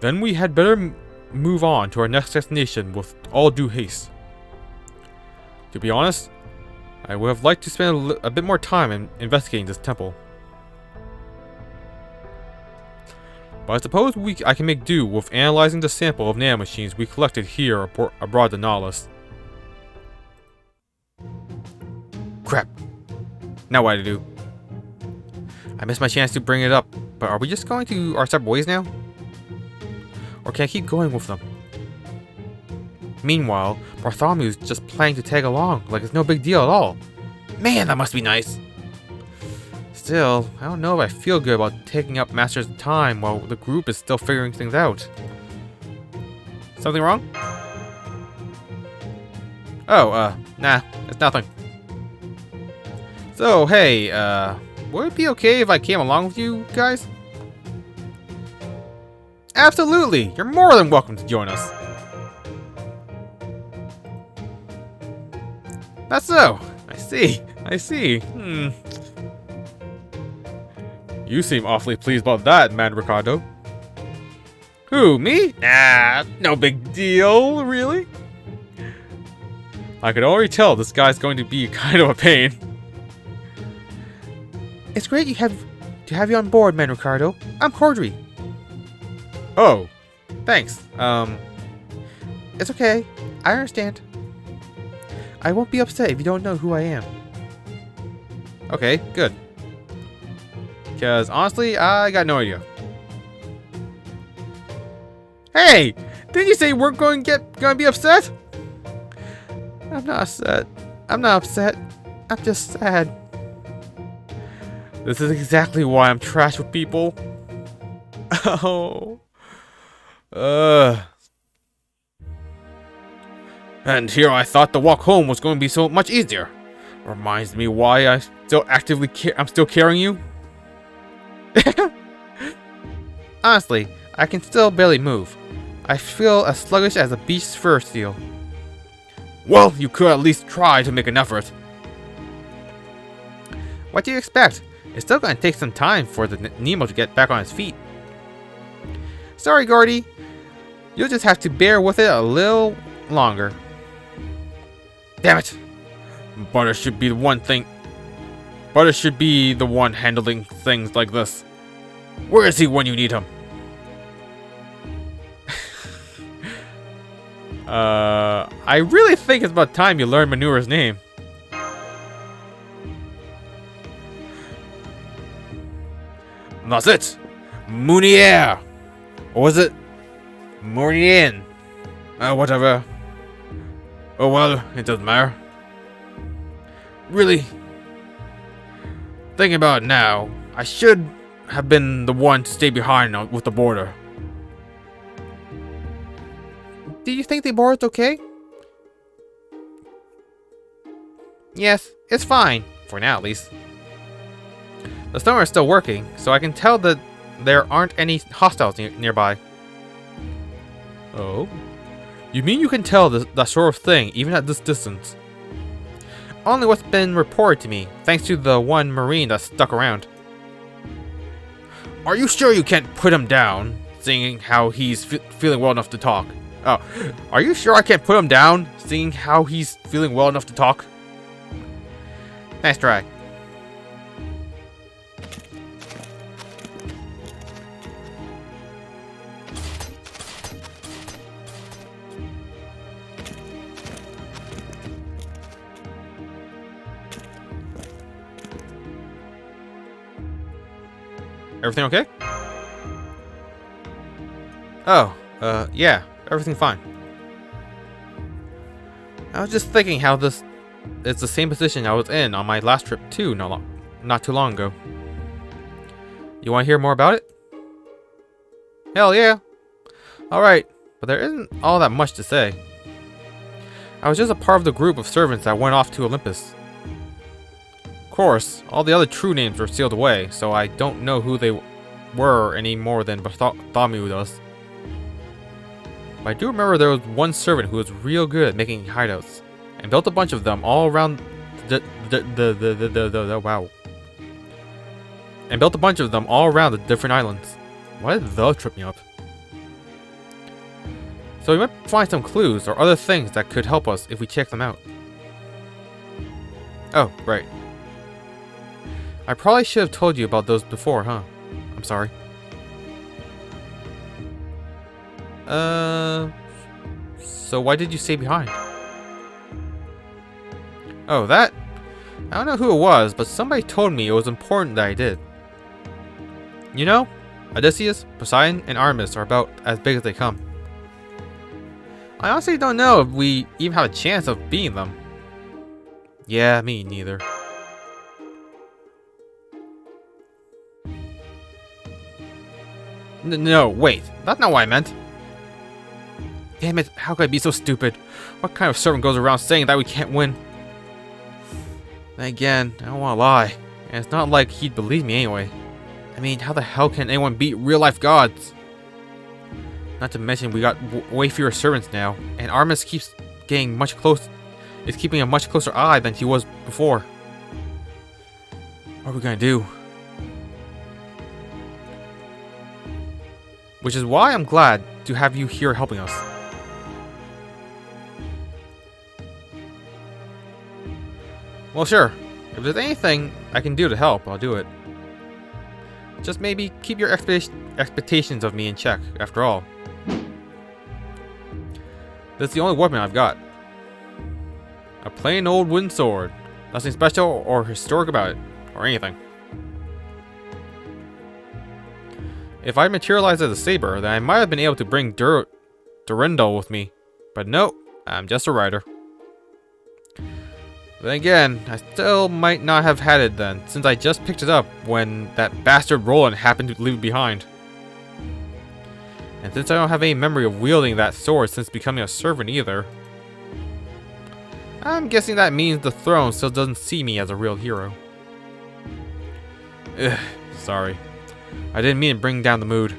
Then we had better move on to our next destination with all due haste. To be honest, I would have liked to spend a bit more time in investigating this temple. But I suppose I can make do with analyzing the sample of nanomachines we collected here aboard the Nautilus. Crap. Now what do I do? I missed my chance to bring it up, but are we just going to our separate ways now? Or can I keep going with them? Meanwhile, Bartholomew's just planning to tag along like it's no big deal at all. Man, that must be nice. Still, I don't know if I feel good about taking up Master's time while the group is still figuring things out. Something wrong? Oh, nah, it's nothing. So, hey, would it be okay if I came along with you guys? Absolutely! You're more than welcome to join us. That's so. I see. You seem awfully pleased about that, man, Ricardo. Who, me? Nah, no big deal, really? I could already tell this guy's going to be kind of a pain. It's great to have you on board, man, Ricardo. I'm Cordry. Oh, Thanks. It's okay. I understand. I won't be upset if you don't know who I am. okay, good. Because honestly, I got no idea. Hey! Didn't you say you weren't gonna be upset? I'm not upset. I'm just sad. This is exactly why I'm trash with people. Oh. And here I thought the walk home was going to be so much easier. Reminds me why I'm still carrying you. Honestly, I can still barely move. I feel as sluggish as a beast's fur seal. Well, you could at least try to make an effort. What do you expect? It's still gonna take some time for the Nemo to get back on his feet. Sorry, Gordy. You'll just have to bear with it a little longer. Damn it! Butter should be the one handling things like this. Where is he when you need him? I really think it's about time you learn Manure's name. That's it! Mounier! Or was it Mourien? Whatever. Oh well, it doesn't matter. Really? Thinking about it now, I should have been the one to stay behind with the border. Do you think the board's okay? Yes, it's fine. For now, at least. The sonar is still working, so I can tell that there aren't any hostiles nearby. Oh? You mean you can tell that sort of thing even at this distance? Only what's been reported to me, thanks to the one Marine that stuck around. Are you sure you can't put him down, seeing how he's feeling well enough to talk? Oh, are you sure I can't put him down, seeing how he's feeling well enough to talk? Nice try. Everything okay? Oh, yeah, everything fine. I was just thinking how it's the same position I was in on my last trip too, not too long ago. You want to hear more about it? Hell yeah. Alright, but there isn't all that much to say. I was just a part of the group of servants that went off to Olympus. Of course, all the other true names were sealed away, so I don't know who they were any more than Bartholomew does. But I do remember there was one servant who was real good at making hideouts, and built a bunch of them all around and built a bunch of them all around the different islands. Why did the trip me up? So we might find some clues or other things that could help us if we check them out. Oh, right. I probably should have told you about those before, huh? I'm sorry. So why did you stay behind? Oh, that? I don't know who it was, but somebody told me it was important that I did. You know, Odysseus, Poseidon, and Artemis are about as big as they come. I honestly don't know if we even have a chance of beating them. Yeah, me neither. No, wait. That's not what I meant. Damn it, how could I be so stupid? What kind of servant goes around saying that we can't win? Then again, I don't want to lie. And it's not like he'd believe me anyway. I mean, how the hell can anyone beat real-life gods? Not to mention, we got way fewer servants now, and Artemis keeps getting much close. Is keeping a much closer eye than he was before. What are we gonna do? Which is why I'm glad to have you here helping us. Well, sure. If there's anything I can do to help, I'll do it. Just maybe keep your expectations of me in check, after all. That's the only weapon I've got. A plain old wooden sword. Nothing special or historic about it, or anything. If I materialized as a saber, then I might have been able to bring Durendal with me. But no, I'm just a rider. Then again, I still might not have had it then, since I just picked it up when that bastard Roland happened to leave it behind. And since I don't have any memory of wielding that sword since becoming a servant either, I'm guessing that means the throne still doesn't see me as a real hero. Ugh, sorry. I didn't mean to bring down the mood.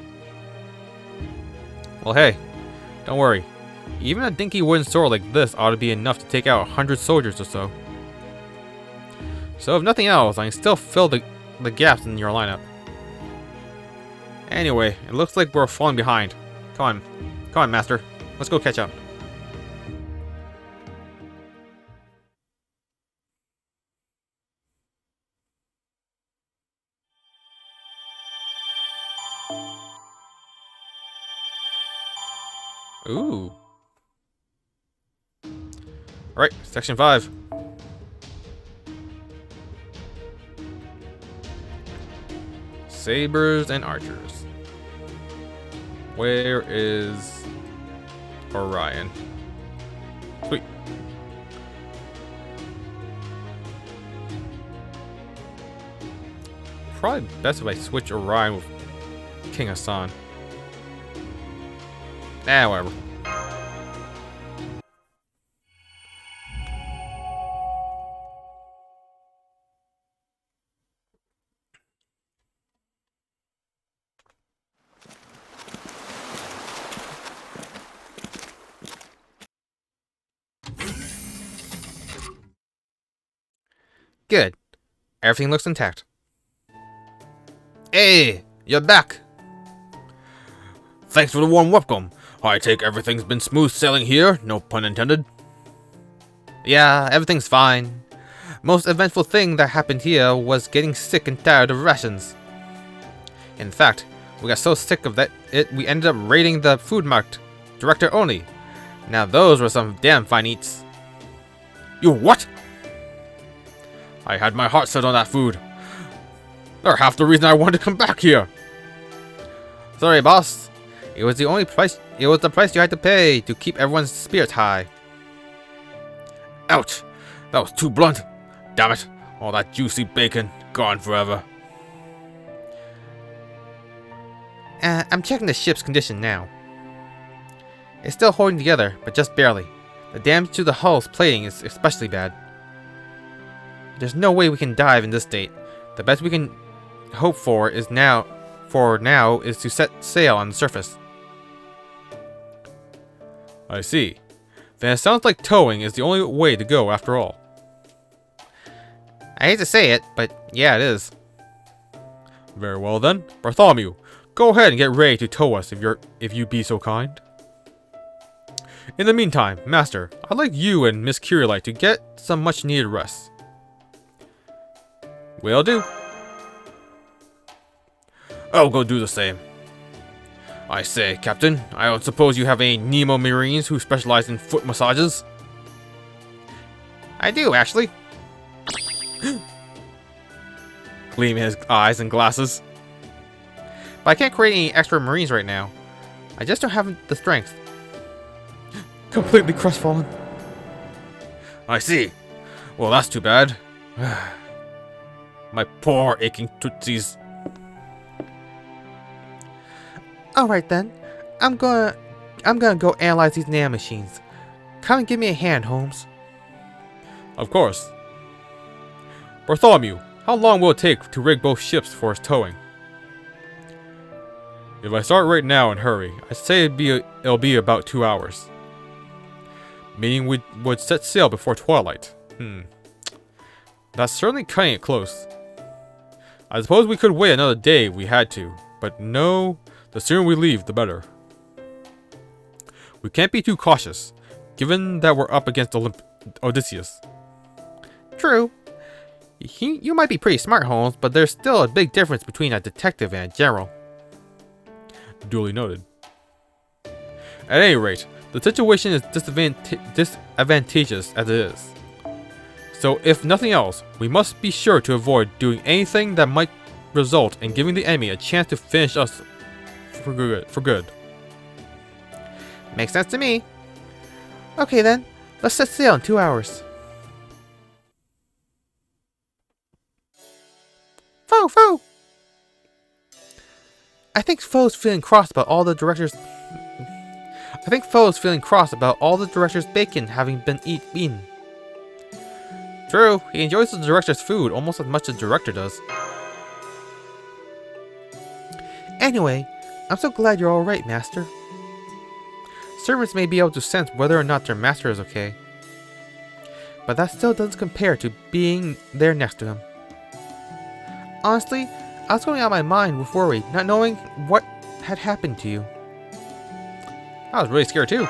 Well, hey, don't worry. Even a dinky wooden sword like this ought to be enough to take out 100 soldiers or so. So if nothing else, I can still fill the gaps in your lineup. Anyway, it looks like we're falling behind. Come on, Master. Let's go catch up. Ooh. Alright, section 5. Sabers and archers. Where is Orion? Sweet. Probably best if I switch Orion with King Hassan. Whatever. Good. Everything looks intact. Hey, you're back. Thanks for the warm welcome. I take everything's been smooth sailing here, no pun intended. Yeah, everything's fine. Most eventful thing that happened here was getting sick and tired of rations. In fact, we got so sick of we ended up raiding the food market, director only. Now those were some damn fine eats. You what? I had my heart set on that food. They're half the reason I wanted to come back here. Sorry, boss. It was the price you had to pay to keep everyone's spirits high. Ouch! That was too blunt. Damn it! All that juicy bacon gone forever. I'm checking the ship's condition now. It's still holding together, but just barely. The damage to the hull's plating is especially bad. There's no way we can dive in this state. The best we can hope for now is to set sail on the surface. I see. Then it sounds like towing is the only way to go after all. I hate to say it, but yeah, it is. Very well then, Bartholomew, go ahead and get ready to tow us if you be so kind. In the meantime, Master, I'd like you and Miss Curiolite to get some much needed rest. Will do. I'll go do the same. I say, Captain, I don't suppose you have any Nemo Marines who specialize in foot massages? I do, actually. Gleaming his eyes and glasses. But I can't create any extra Marines right now. I just don't have the strength. completely crestfallen. I see. Well, that's too bad. My poor aching tootsies. Alright then. I'm gonna go analyze these nanomachines. Come and give me a hand, Holmes. Of course. Bartholomew, how long will it take to rig both ships for its towing? If I start right now and hurry, I'd say it'll be about 2 hours. Meaning we would set sail before twilight. That's certainly cutting it close. I suppose we could wait another day if we had to, but no, the sooner we leave, the better. We can't be too cautious, given that we're up against Odysseus. True. You might be pretty smart, Holmes, but there's still a big difference between a detective and a general. Duly noted. At any rate, the situation is disadvantageous as it is. So if nothing else, we must be sure to avoid doing anything that might result in giving the enemy a chance to finish us for good. Makes sense to me. Okay then, let's set sail in 2 hours. Foe! I think Foe's feeling cross about all the director's bacon having been eaten. True, he enjoys the director's food almost as much as the director does. Anyway, I'm so glad you're alright, Master. Servants may be able to sense whether or not their master is okay, but that still doesn't compare to being there next to him. Honestly, I was going out of my mind with worry, not knowing what had happened to you. I was really scared too.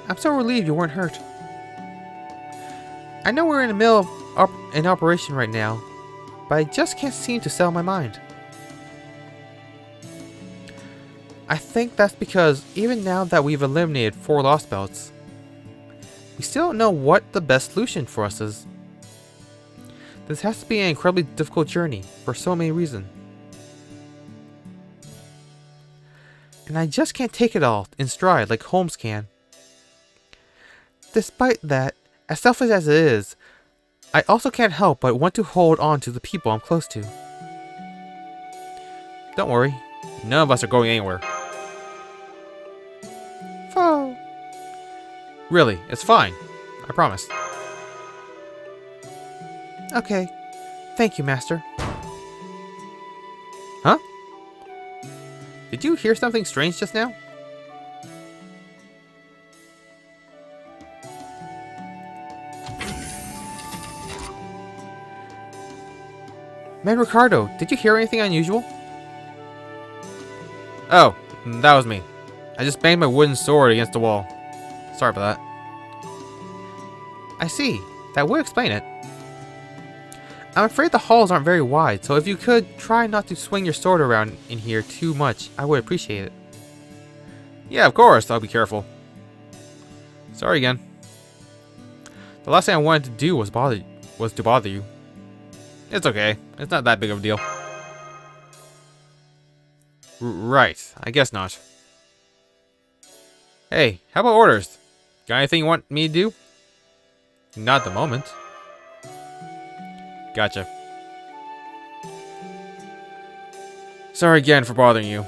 I'm so relieved you weren't hurt. I know we're in the middle of an operation right now, but I just can't seem to settle my mind. I think that's because even now that we've eliminated 4 lost belts, we still don't know what the best solution for us is. This has to be an incredibly difficult journey for so many reasons. And I just can't take it all in stride like Holmes can. Despite that, as selfish as it is, I also can't help but want to hold on to the people I'm close to. Don't worry, none of us are going anywhere. Foe! Really, it's fine. I promise. Okay. Thank you, Master. Huh? Did you hear something strange just now? Man Ricardo, did you hear anything unusual? Oh, that was me. I just banged my wooden sword against the wall. Sorry about that. I see. That would explain it. I'm afraid the halls aren't very wide, so if you could try not to swing your sword around in here too much, I would appreciate it. Yeah, of course, I'll be careful. Sorry again. The last thing I wanted to do was to bother you. It's okay. It's not that big of a deal. Right. I guess not. Hey, how about orders? Got anything you want me to do? Not at the moment. Gotcha. Sorry again for bothering you.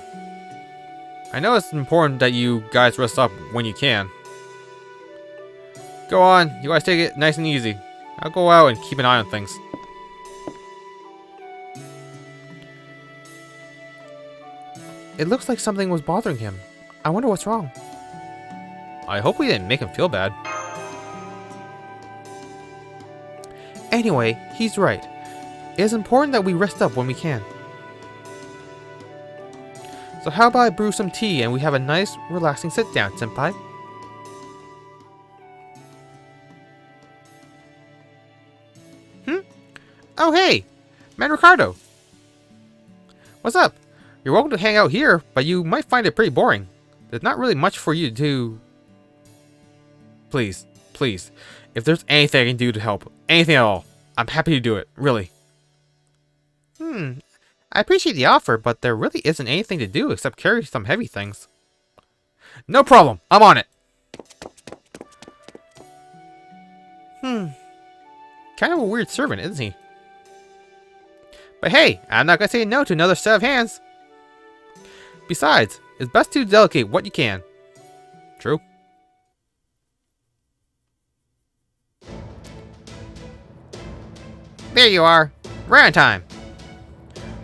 I know it's important that you guys rest up when you can. Go on, you guys take it nice and easy. I'll go out and keep an eye on things. It looks like something was bothering him. I wonder what's wrong. I hope we didn't make him feel bad. Anyway, he's right. It is important that we rest up when we can. So how about I brew some tea and we have a nice, relaxing sit-down, Senpai? Oh hey! Man Ricardo! What's up? You're welcome to hang out here, but you might find it pretty boring. There's not really much for you to do. Please, please. If there's anything I can do to help, anything at all, I'm happy to do it, really. I appreciate the offer, but there really isn't anything to do except carry some heavy things. No problem. I'm on it. Kind of a weird servant, isn't he? But hey, I'm not gonna say no to another set of hands. Besides, it's best to delegate what you can. True. There you are. Right on time.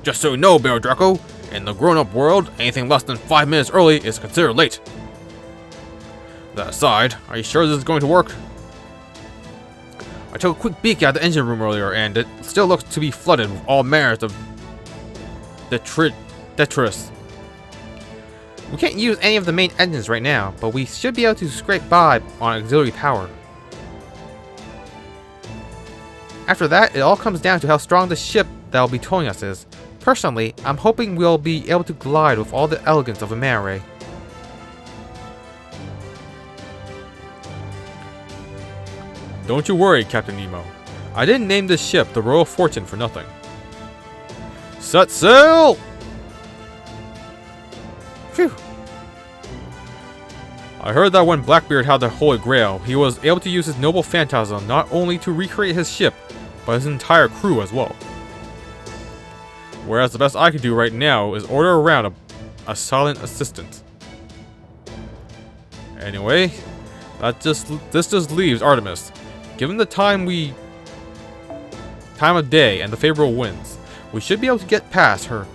Just so you know, Baron Draco, in the grown-up world, anything less than 5 minutes early is considered late. That aside, are you sure this is going to work? I took a quick peek at the engine room earlier, and it still looks to be flooded with all manners of detritus. We can't use any of the main engines right now, but we should be able to scrape by on auxiliary power. After that, it all comes down to how strong the ship that will be towing us is. Personally, I'm hoping we'll be able to glide with all the elegance of a manta ray. Don't you worry, Captain Nemo. I didn't name this ship the Royal Fortune for nothing. Set sail! Phew. I heard that when Blackbeard had the Holy Grail, he was able to use his noble phantasm not only to recreate his ship, but his entire crew as well. Whereas the best I could do right now is order around a silent assistant. Anyway, this just leaves Artemis. Given the time of day and the favorable winds, we should be able to get past her.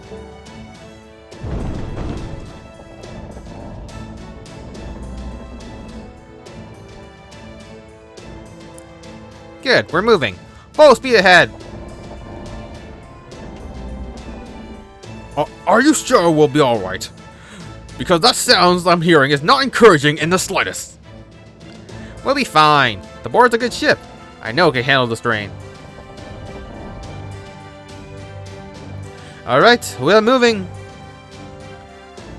Good, we're moving. Full speed ahead. Are you sure we'll be alright? Because that sounds I'm hearing is not encouraging in the slightest. We'll be fine. The board's a good ship. I know it can handle the strain. Alright, we're moving.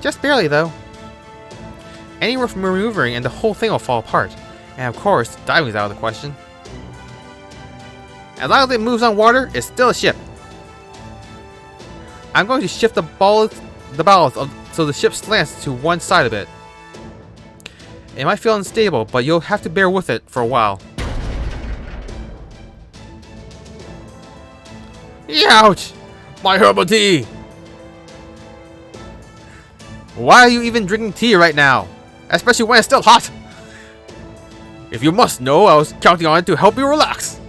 Just barely, though. Any maneuvering and the whole thing will fall apart. And of course, diving's out of the question. As long as it moves on water, it's still a ship. I'm going to shift the ballast so the ship slants to one side of it. It might feel unstable, but you'll have to bear with it for a while. Ouch! My herbal tea! Why are you even drinking tea right now? Especially when it's still hot! If you must know, I was counting on it to help you relax.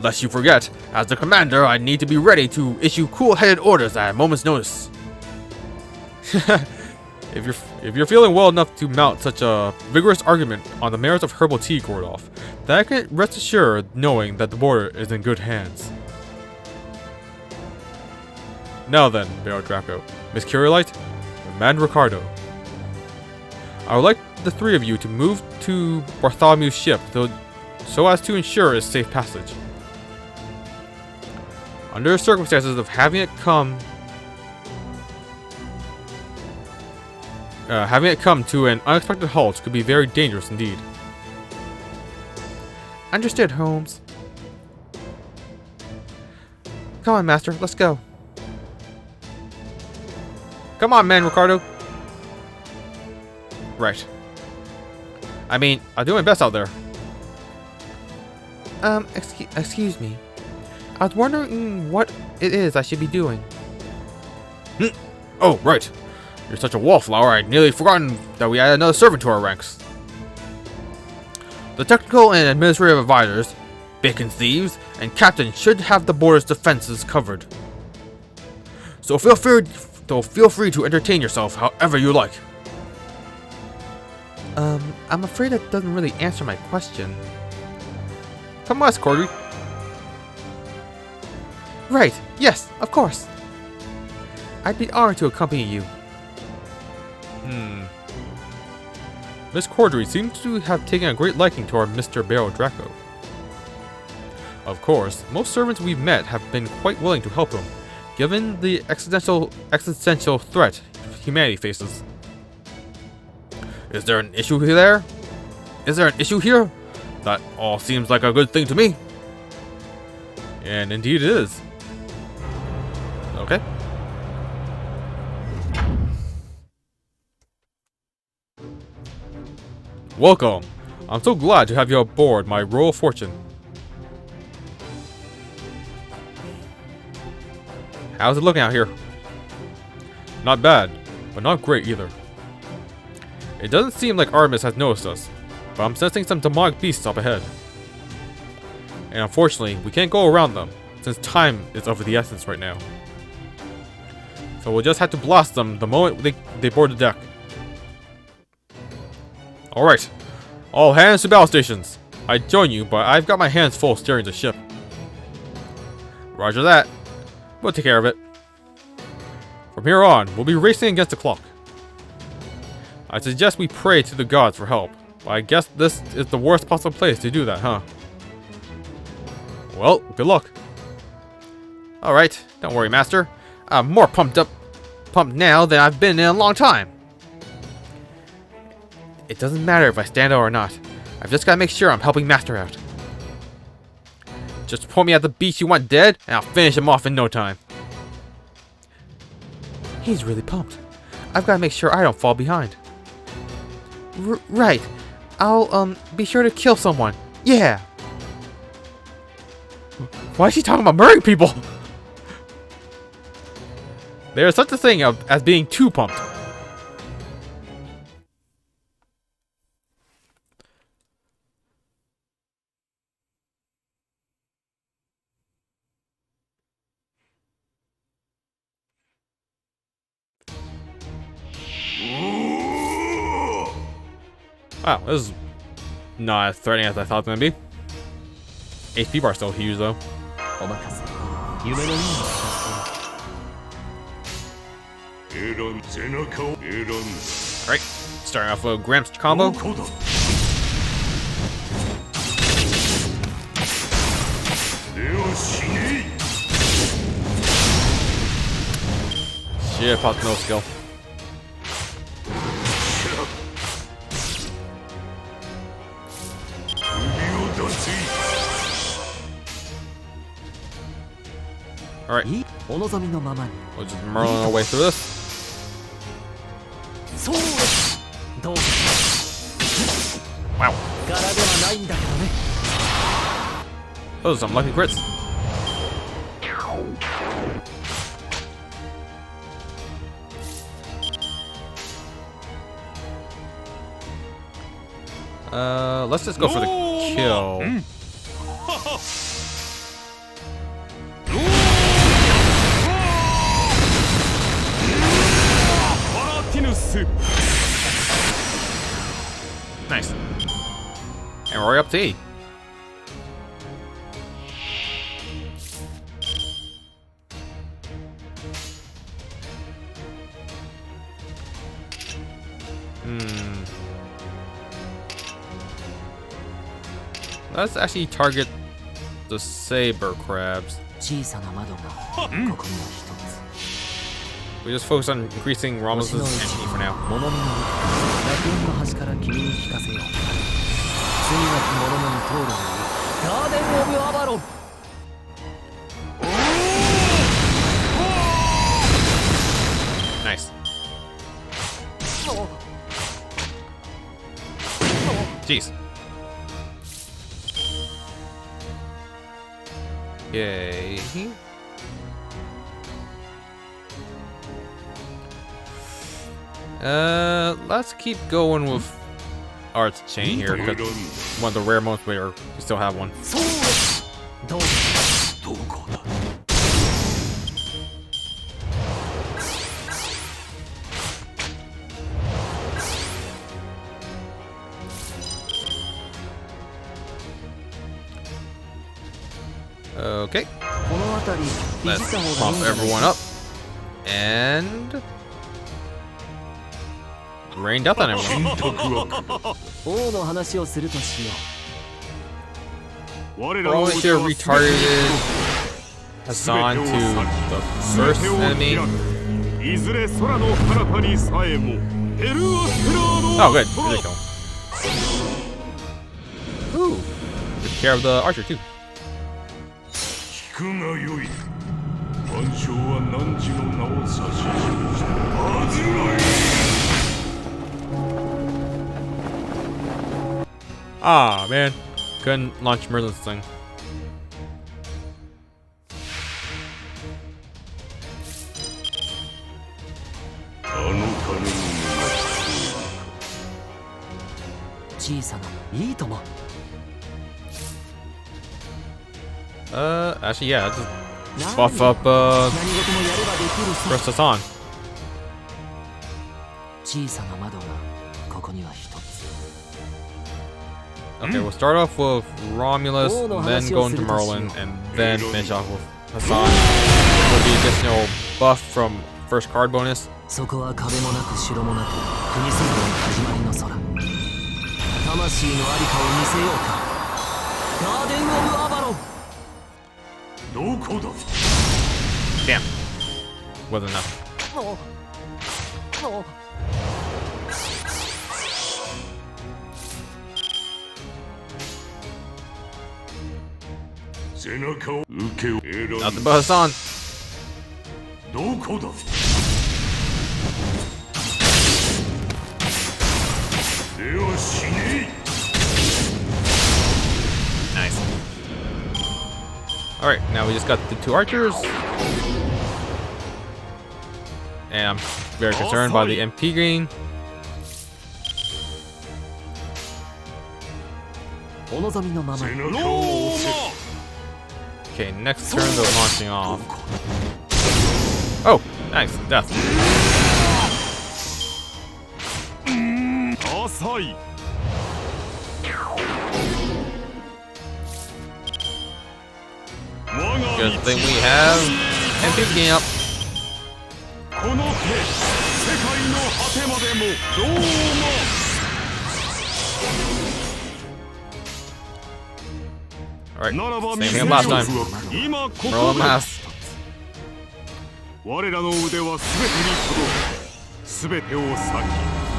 Lest you forget, as the commander, I need to be ready to issue cool-headed orders at a moment's notice. If you're feeling well enough to mount such a vigorous argument on the merits of herbal tea, Gordolf, then I can rest assured knowing that the border is in good hands. Now then, Baron Draco, Miss Curiolite, and Ricardo. I would like the three of you to move to Bartholomew's ship so as to ensure its safe passage. Under the circumstances of having it come to an unexpected halt could be very dangerous indeed. Understood, Holmes. Come on, Master, let's go. Come on, man, Ricardo. Right. I mean, I do my best out there. Excuse me. I was wondering what it is I should be doing. Oh, right. You're such a wallflower, I'd nearly forgotten that we had another servant to our ranks. The technical and administrative advisors, bacon thieves, and captain should have the border's defenses covered. So feel free to entertain yourself however you like. I'm afraid that doesn't really answer my question. Come west, Cordy. Right, yes, of course. I'd be honored to accompany you. Miss Corddry seems to have taken a great liking to our Mr. Baron Draco. Of course, most servants we've met have been quite willing to help him, given the existential threat humanity faces. Is there an issue there? Is there an issue here? That all seems like a good thing to me. And indeed it is. Okay. Welcome. I'm so glad to have you aboard my royal fortune. How's it looking out here? Not bad, but not great either. It doesn't seem like Artemis has noticed us, but I'm sensing some demonic beasts up ahead. And unfortunately, we can't go around them, since time is of the essence right now. So we'll just have to blast them the moment they board the deck. Alright, all hands to battle stations. I join you, but I've got my hands full steering the ship. Roger that. We'll take care of it. From here on, we'll be racing against the clock. I suggest we pray to the gods for help, but I guess this is the worst possible place to do that, huh? Well, good luck. Alright, don't worry, Master. I'm more pumped now than I've been in a long time. It doesn't matter if I stand out or not. I've just got to make sure I'm helping Master out. Just point me at the beast you want dead, and I'll finish him off in no time. He's really pumped. I've got to make sure I don't fall behind. Right. I'll, be sure to kill someone. Yeah. Why is she talking about murdering people? There is such a thing as being too pumped. Wow, this is not as threatening as I thought it was going to be. HP bar still huge though. Alright, starting off with a Gramps combo. Shit, popped no skill. Alright, we'll just Merlin our way through this. Wow. Those are some lucky crits. Let's just go for the kill. Nice. And we're up to E. Let's actually target the saber crabs. We just focus on increasing Ramos' HP for now. Nice. Jeez. Yay. Let's keep going with Art's Chain here, because one of the rare moments where we still have one. Okay. Let's pump everyone up. And rain death on everyone. Probably should have retargeted Hassan to the first enemy. Oh, good. Good kill. Ooh. Took care of the archer, too. Ah, man. Couldn't launch Merlin's thing. Actually, yeah, just buff up, press us on. Okay, we'll start off with Romulus, then go into Merlin, and then finish off with Hassan with the additional buff from first card bonus. そこは壁もなく城もなく国全土の始まりの空魂のありかを見せようかガーデン・オブ・アバロンどこだ Damn. Wasn't enough. 背中を受けを選ん Nothing but Hassan. どこだでは死ね Nice. Alright, now we just got the 2 archers. And I'm very concerned by the MP green. お望みのまま背中を押せ Okay, next turn they're launching off. Oh, nice. Death. 浅い Good thing we have MP green up. この手世界の果てまでもどうも Alright, ならば same 見せ thing よ last time. う今こ Roll こ a で mass. 我らの腕は全てに届く全てを裂き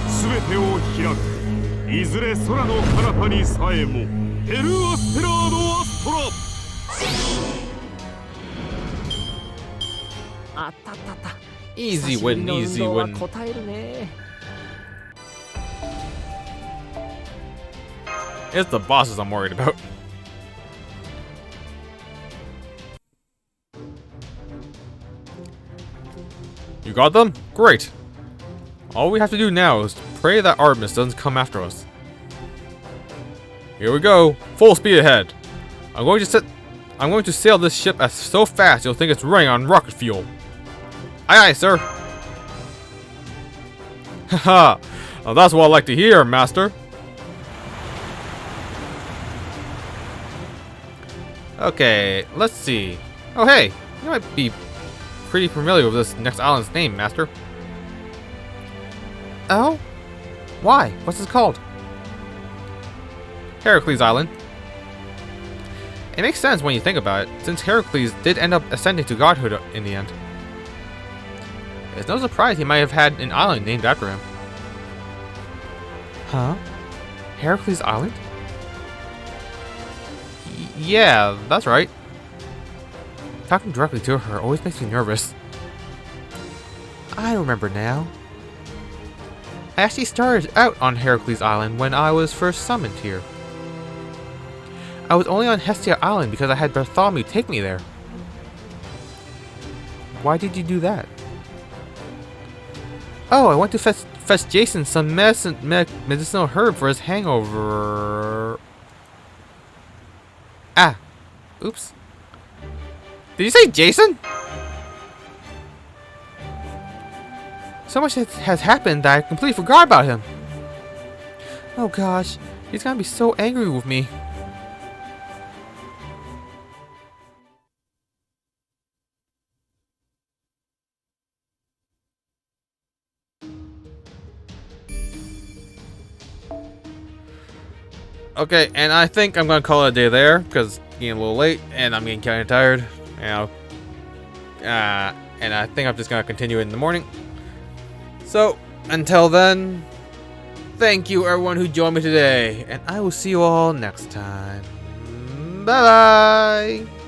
全てを開くいずれ空の彼方にさえもヘルアステラードアストラあったあったあった Easy win, easy win. 答えるね It's the bosses I'm worried about. You got them? Great. All we have to do now is pray that Artemis doesn't come after us. Here we go. Full speed ahead. I'm going to sail this ship as so fast you'll think it's running on rocket fuel. Aye aye, sir. Haha. Well, that's what I like to hear, master. Okay, let's see. Oh hey, you might be pretty familiar with this next island's name, master. Oh? Why? What's it called? Heracles Island. It makes sense when you think about it, since Heracles did end up ascending to godhood in the end. It's no surprise he might have had an island named after him. Huh? Heracles Island? Yeah, that's right. Talking directly to her always makes me nervous. I remember now. I actually started out on Heracles Island when I was first summoned here. I was only on Hestia Island because I had Bartholomew take me there. Why did you do that? Oh, I went to fetch Jason some medicinal herb for his hangover. Ah. Oops. Did you say Jason? So much has happened that I completely forgot about him. Oh gosh, he's gonna be so angry with me. Okay, and I think I'm gonna call it a day there because it's getting a little late and I'm getting kind of tired. And I think I'm just gonna continue in the morning. So until then, thank you everyone who joined me today, and I will see you all next time. Bye bye.